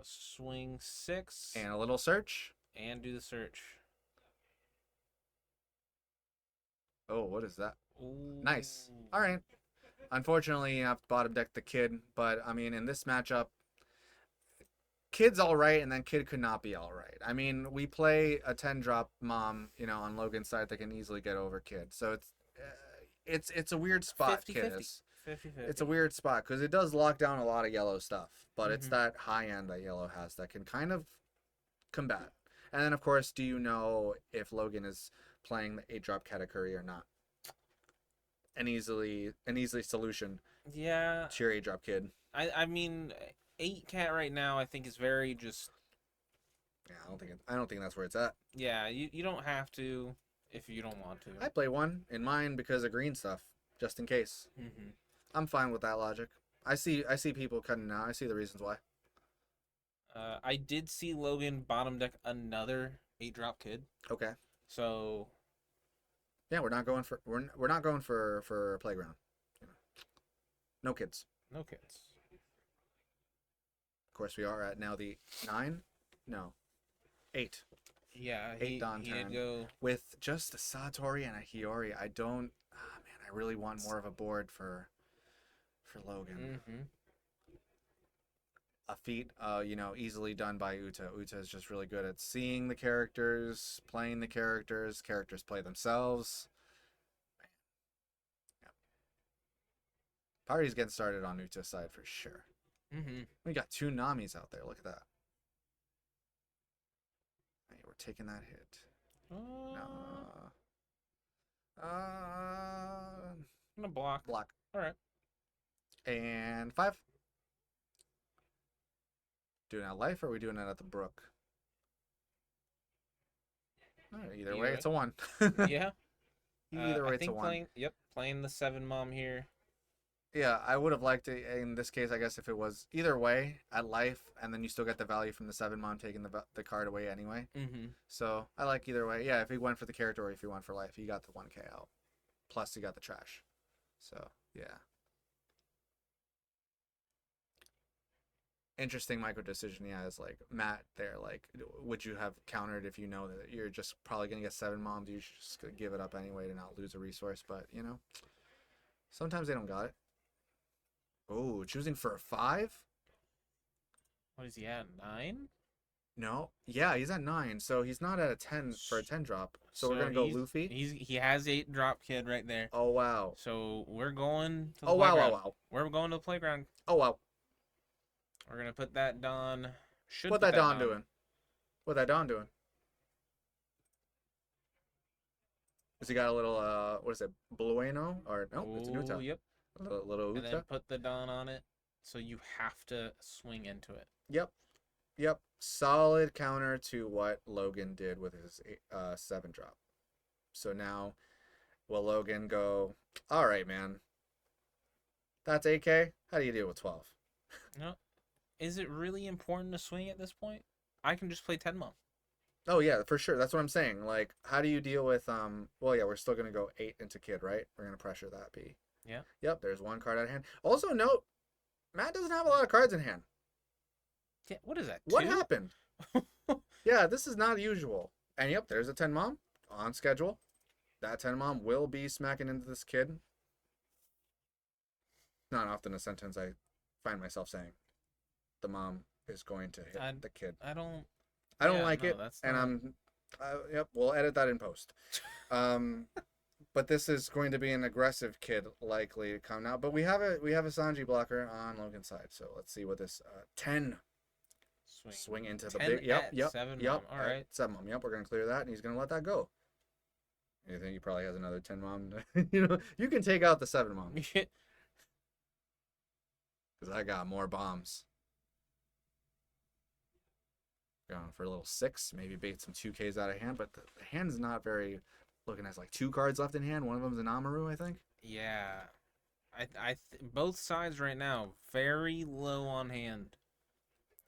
Swing 6 And a little search. and do the search. Oh, what is that? Ooh. Nice. All right. Unfortunately, you have to bottom deck the Kid, but I mean, in this matchup, Kid's all right, and then Kid could not be all right. I mean, we play a 10-drop Mom, on Logan's side that can easily get over Kid. So it's a weird spot, 50-50. Kid is. 50-50. It's a weird spot because it does lock down a lot of yellow stuff, but it's Mhm. that high end that yellow has that can kind of combat. And then, of course, do you know if Logan is playing the 8-drop Katakuri or not? An easy solution Yeah, to your 8-drop Kid. I mean, 8 cat right now I think is very just. Yeah, I don't think that's where it's at. Yeah, you don't have to if you don't want to. I play one in mine because of green stuff, just in case. I'm fine with that logic. I see people cutting out. I see the reasons why. I did see Logan bottom deck another 8-drop Kid. Okay. So Yeah, we're not going for playground. No kids. no kids. Of course, we are at now the 9. No, 8. Yeah, 8 Don he turn. did go. With just a Satori and a Hiyori, I don't. Ah, man, I really want more of a board for Logan. A feat, easily done by Uta. Uta is just really good at seeing the characters, playing the characters. Characters play themselves. Man. Yep. Party's getting started on Uta's side for sure. We got 2 Namis out there. Look at that. Hey, we're taking that hit. No. I'm gonna block. Block. All right. And 5. Doing it at life, or are we doing it at the brook? All right, either way, it's a 1. Yeah. Either way, I it's a think 1. playing the 7 mom here. Yeah, I would have liked it in this case, I guess, if it was either way at life, and then you still get the value from the 7 mom taking the card away anyway. Mm-hmm. So I like either way. Yeah, if he went for the character or if he went for life, he got the 1K out. Plus, he got the trash. So, yeah. Interesting micro decision. Yeah, it's like Matt there. Like, would you have countered if you know that you're just probably going to get 7 moms? You should just give it up anyway to not lose a resource. But, you know, sometimes they don't got it. Oh, choosing for a 5? What is he at? 9? No. Yeah, he's at 9. So he's not at a 10 for a 10 drop. So we're going to go Luffy. He has 8 drop kid right there. Oh, wow. So we're going to the Oh, wow, playground. wow, wow. We're going to the playground. Oh, wow. We're going to put that Don. What that Don doing? What that Don doing? Has he got a little, what is it, Blueno? Or, no, it's a Nuta. Yep. A little And Uta. then put the Don on it. So you have to swing into it. Yep. Solid counter to what Logan did with his 7 drop. So now, will Logan go, all right, man. That's 8K? How do you deal with 12? No. Is it really important to swing at this point? I can just play 10 mom. Oh, yeah, for sure. That's what I'm saying. Like, how do you deal with, well, yeah, we're still going to go 8 into kid, right? We're going to pressure that B. Yeah. Yep, there's 1 card out of hand. Also, note, Matt doesn't have a lot of cards in hand. Yeah, what is that? What 2? happened? Yeah, this is not usual. And yep, there's a 10 mom on schedule. That 10 mom will be smacking into this kid. Not often a sentence I find myself saying. The mom is going to hit the kid. I don't like it, and I'm. Yep, we'll edit that in post. But this is going to be an aggressive kid likely to come now. But we have a Sanji blocker on Logan's side, so let's see what this 10 swing into the big. Yep. 7 Yep. mom. All right. 7 mom. Yep, we're gonna clear that, and he's gonna let that go. You think he probably has another 10 mom? You know, you can take out the 7 mom because I got more bombs. Going for a little 6, maybe bait some 2Ks out of hand, but the hand's not very. Looking at like 2 cards left in hand. One of them's an Amaru, I think. Yeah. Both sides right now very low on hand.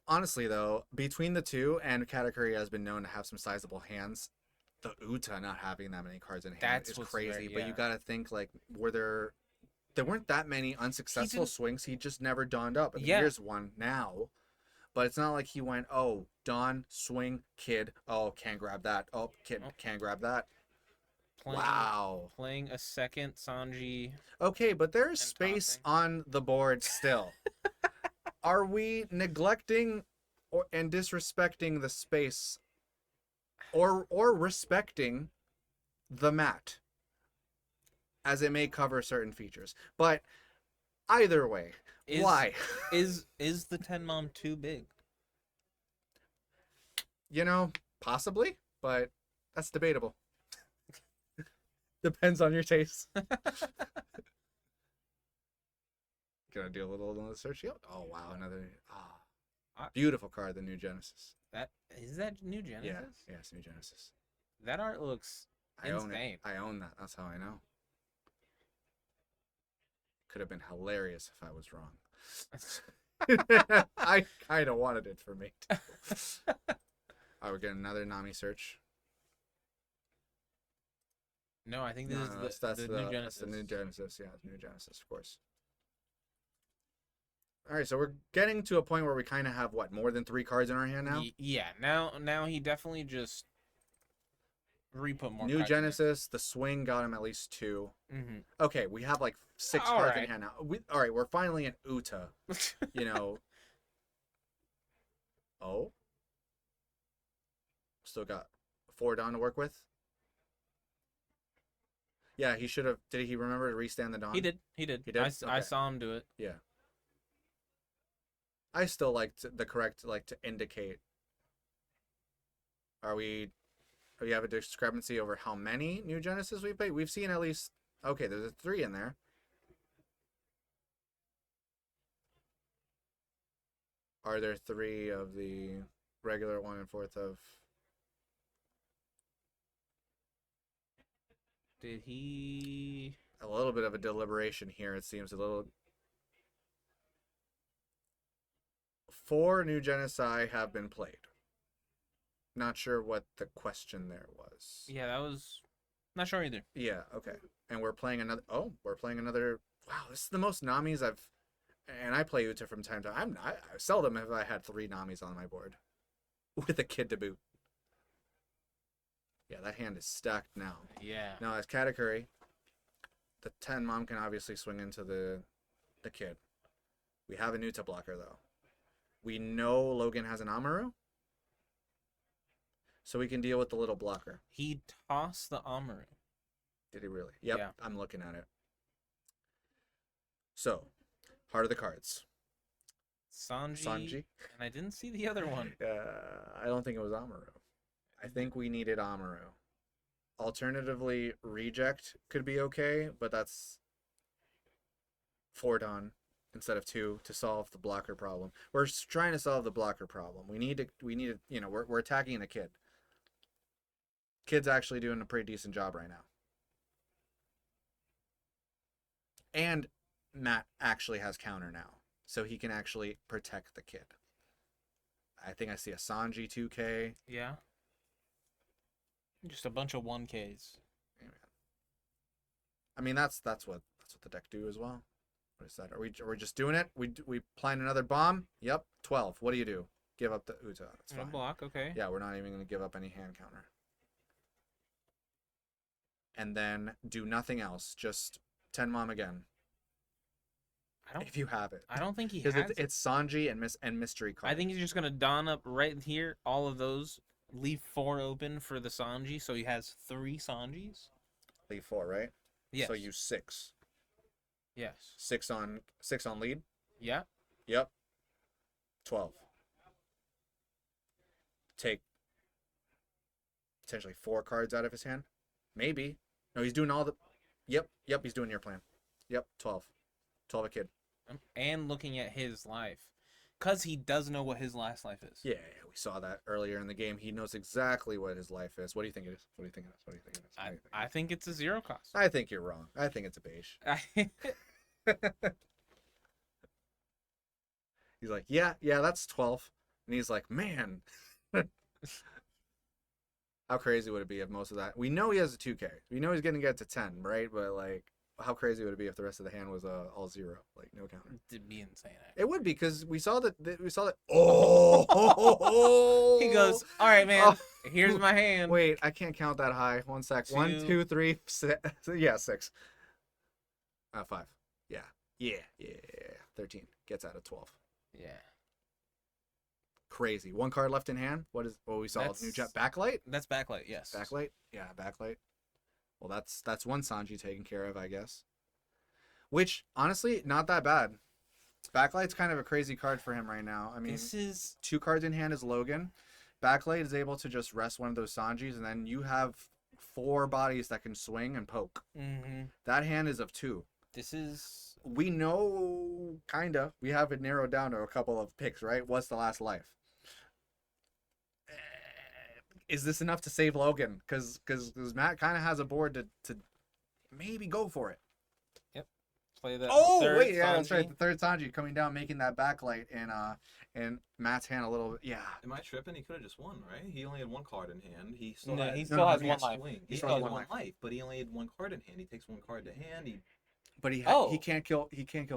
Honestly, though, between the two, and Katakuri has been known to have some sizable hands, the Uta not having that many cards in hand is crazy. But you gotta think, like, there weren't that many unsuccessful swings. He just never donned up. And here's one now. But it's not like he went, oh, Don, swing, kid. Oh, can't grab that. Oh, kid, can't grab that. Wow. Playing a second Sanji. Okay, but there's space on the board still. Are we neglecting and disrespecting the space or respecting the mat as it may cover certain features? But either way, why? is the 10 mom too big? You know, possibly, but that's debatable. Depends on your taste. Gonna do a little another search. Yep. Oh wow, another beautiful card, the New Genesis. Is that New Genesis? Yeah, it's New Genesis. That art looks insane. I own that. That's how I know. Could have been hilarious if I was wrong. I kind of wanted it for me. We're getting another Nami search. No, I think this is the New Genesis. That's the New Genesis, yeah, New Genesis, of course. All right, so we're getting to a point where we kind of have, what, more than 3 cards in our hand now? Yeah, now he definitely just re-put more New cards Genesis, the swing got him at least 2. Mm-hmm. Okay, we have like 6 cards in hand now. All right, we're finally in Uta, you know. Oh? Still got 4 Dawn to work with? Yeah, he should have. Did he remember to restand the Dawn? He did. He did. I saw him do it. Yeah. I still like the correct, like, to indicate. We have a discrepancy over how many New Genesis we played? We've seen at least, okay, there's a 3 in there. Are there 3 of the regular 1 and 4th of? Did he? A little bit of a deliberation here. It seems a little. 4 new Genocide have been played. Not sure what the question there was. Yeah, that was. Not sure either. Yeah, okay. And we're playing another. Oh, we're playing another. Wow, this is the most Namis I've. And I play Uta from time to time. I seldom have I had 3 Namis on my board. With a kid to boot. Yeah, that hand is stacked now. Yeah. Now, as Katakuri, the 10 mom can obviously swing into the kid. We have a Uta blocker, though. We know Logan has an Amaru. So we can deal with the little blocker. He tossed the Amaru. Did he really? Yep, Yeah. I'm looking at it. So, heart of the cards. Sanji. And I didn't see the other one. I don't think it was Amaru. I think we needed Amaru. Alternatively, reject could be okay, but that's 4 done instead of 2 to solve the blocker problem. We're trying to solve the blocker problem. We need to, you know, we're attacking a kid. Kid's actually doing a pretty decent job right now. And Matt actually has counter now, so he can actually protect the kid. I think I see a Sanji 2K. Yeah. Just a bunch of 1Ks. I mean, that's what the deck do as well. What is that? Are we just doing it? We plan another bomb? Yep. 12. What do you do? Give up the Uta. That's And a fine. block, okay. Yeah, we're not even going to give up any hand counter. And then do nothing else. Just 10 mom again. If you have it. I don't think he Because has. it's Sanji and mystery card. I think he's just gonna don up right here all of those. Leave 4 open for the Sanji, so he has 3 Sanjis. Leave 4, right? Yes. So use 6. Yes. 6 on lead. Yeah. Yep. 12. Take potentially 4 cards out of his hand. Maybe. No, he's doing all the. Yep. He's doing your plan. Yep. 12. 12 a kid. And looking at his life, because he does know what his last life is. Yeah, we saw that earlier in the game. He knows exactly what his life is. What do you think it is? What do you think it is? What do you think it is? I think it's a 0 cost. I think you're wrong. I think it's a beige. He's like, yeah, that's 12. And he's like, man. How crazy would it be if most of that... We know he has a 2K. We know he's going to get to 10, right? But, like, how crazy would it be if the rest of the hand was all 0? Like, no counter. It'd be insane. It would be, because we saw that... Oh! He goes, all right, man. Oh. Here's my hand. Wait, I can't count that high. 1 sec. 1, 2, 3, 6. Yeah, 6. 5. Yeah. 13. Gets out of 12. Yeah. Crazy. 1 card left in hand. What we saw? That's- New jet backlight. That's backlight, yes. Backlight. Yeah, backlight. Well, that's 1 Sanji taken care of, I guess. Which honestly, not that bad. Backlight's kind of a crazy card for him right now. I mean, This is 2 cards in hand is Logan. Backlight is able to just rest one of those Sanjis, and then you have 4 bodies that can swing and poke. That hand is of 2. This is We know, kinda. We have it narrowed down to a couple of picks, right? What's the last life? Is this enough to save Logan? Because Matt kind of has a board to maybe go for it. play that. Oh, third wait, yeah, that's right. Sanji. The third Sanji coming down, making that backlight, and Matt's hand a little bit. Yeah. Am I tripping? He could have just won, right? He only had 1 card in hand. He still No, had, he still still has has one one life. swing. He He still still has has one 1 life, but he only had 1 card in hand. He takes 1 card to hand. But he Oh. can't kill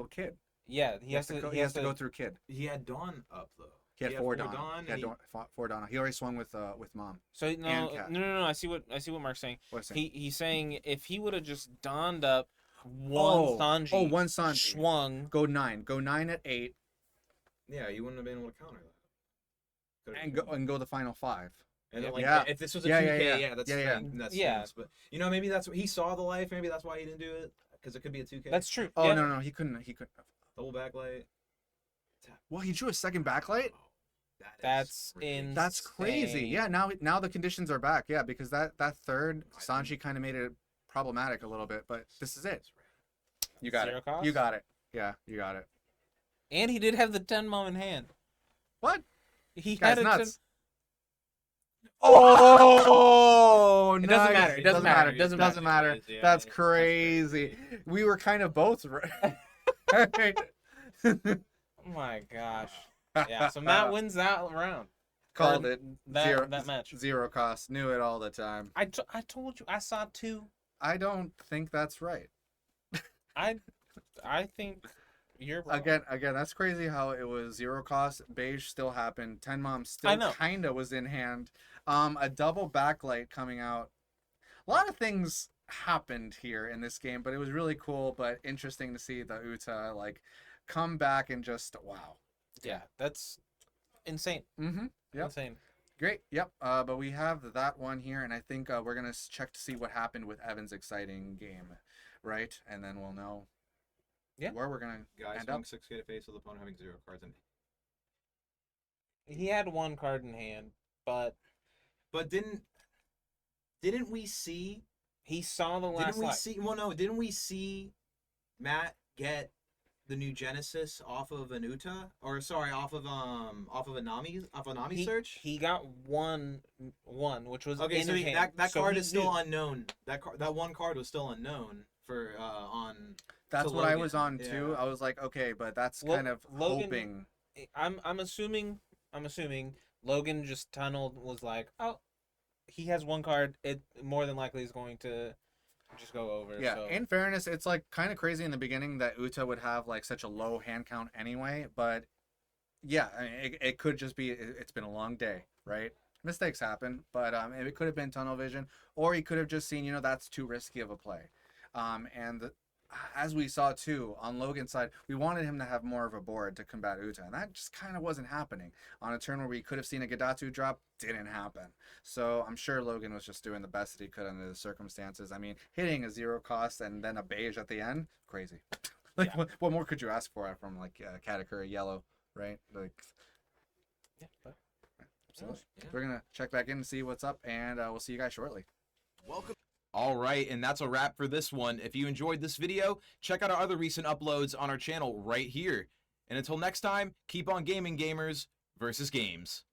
Kid. Yeah, He has to go through Kid. He had Dawn up though. He had 4 Dawn. Dawn. He had 4 Dawn. He already swung with Mom. So And no, Cat. no. I see what Mark's saying. What's that? He's saying if he would have just donned up one Sanji. Oh, 1 Sanji. Swung. Go 9 at 8, Yeah, you wouldn't have been able to counter that. and go the final 5. And then, like, Yeah. if this was a Yeah, 2K, yeah, yeah, that's yeah. fine, that's Yeah. nice. But maybe that's what he saw the life. Maybe that's why he didn't do it, because it could be a 2K. That's true. Oh yeah. no, he couldn't. double backlight. Well, he drew a second backlight. That's ridiculous. That's crazy. Insane. Yeah, now the conditions are back. Yeah, because that third Sanji kind of made it problematic a little bit, but this is it. You got 0 it. cost? You got it. Yeah, you got it. And he did have the 10 mom in hand. What? He Guy's had it nuts. to... Oh, It nice. doesn't matter. It doesn't matter. It doesn't Doesn't matter. matter. Yeah, That's that's crazy. crazy. We were kind of both right. Oh my gosh. Yeah, so Matt wins that round. Called Or it. that match. Zero cost. Knew it all the time. I told you I saw 2. I don't think that's right. I think you're wrong. Again, that's crazy how it was zero cost. Beige still happened. 10 Mom I still know. kinda was in hand. A double backlight coming out. A lot of things happened here in this game, but it was really cool, but interesting to see the Uta like come back and just wow. Yeah, that's insane. Mm-hmm. Yep. Insane. Great. Yep. But we have that one here, and I think we're gonna check to see what happened with Evan's exciting game, right? And then we'll know. Yeah. Where we're gonna Guys, end up. 6K to face with opponent having 0 cards in. He had 1 card in hand, but Didn't we see? he saw the last Didn't we light. see? Well, no. Didn't we see Matt get the new Genesis off of an Uta, or sorry, off of a Nami search? He got one, which was Okay, in so his he, hand. that So card he is still knew. unknown. That one card was still unknown for on. That's to what I Logan. was on too. Yeah. I was like, okay, but that's Lo- kind of Logan- hoping. I'm assuming Logan just tunneled, was like, oh, he has 1 card. It more than likely is going to just go over. Yeah, So. in fairness, it's like kind of crazy in the beginning that Uta would have like such a low hand count anyway, but yeah, I mean, it could just be it's been a long day, right? Mistakes happen, but it could have been tunnel vision, or he could have just seen, that's too risky of a play. As we saw too on Logan's side, we wanted him to have more of a board to combat Uta, and that just kind of wasn't happening. On a turn where we could have seen a Gadatsu drop, didn't happen. So I'm sure Logan was just doing the best that he could under the circumstances. I mean, hitting a 0 cost and then a beige at the end, crazy. Like, Yeah. what more could you ask for from like Katakuri yellow, right? Like, Yeah, but absolutely. Yeah. We're gonna check back in and see what's up, and we'll see you guys shortly. Welcome. All right, and that's a wrap for this one. If you enjoyed this video, check out our other recent uploads on our channel right here. And until next time, keep on gaming, gamers versus games.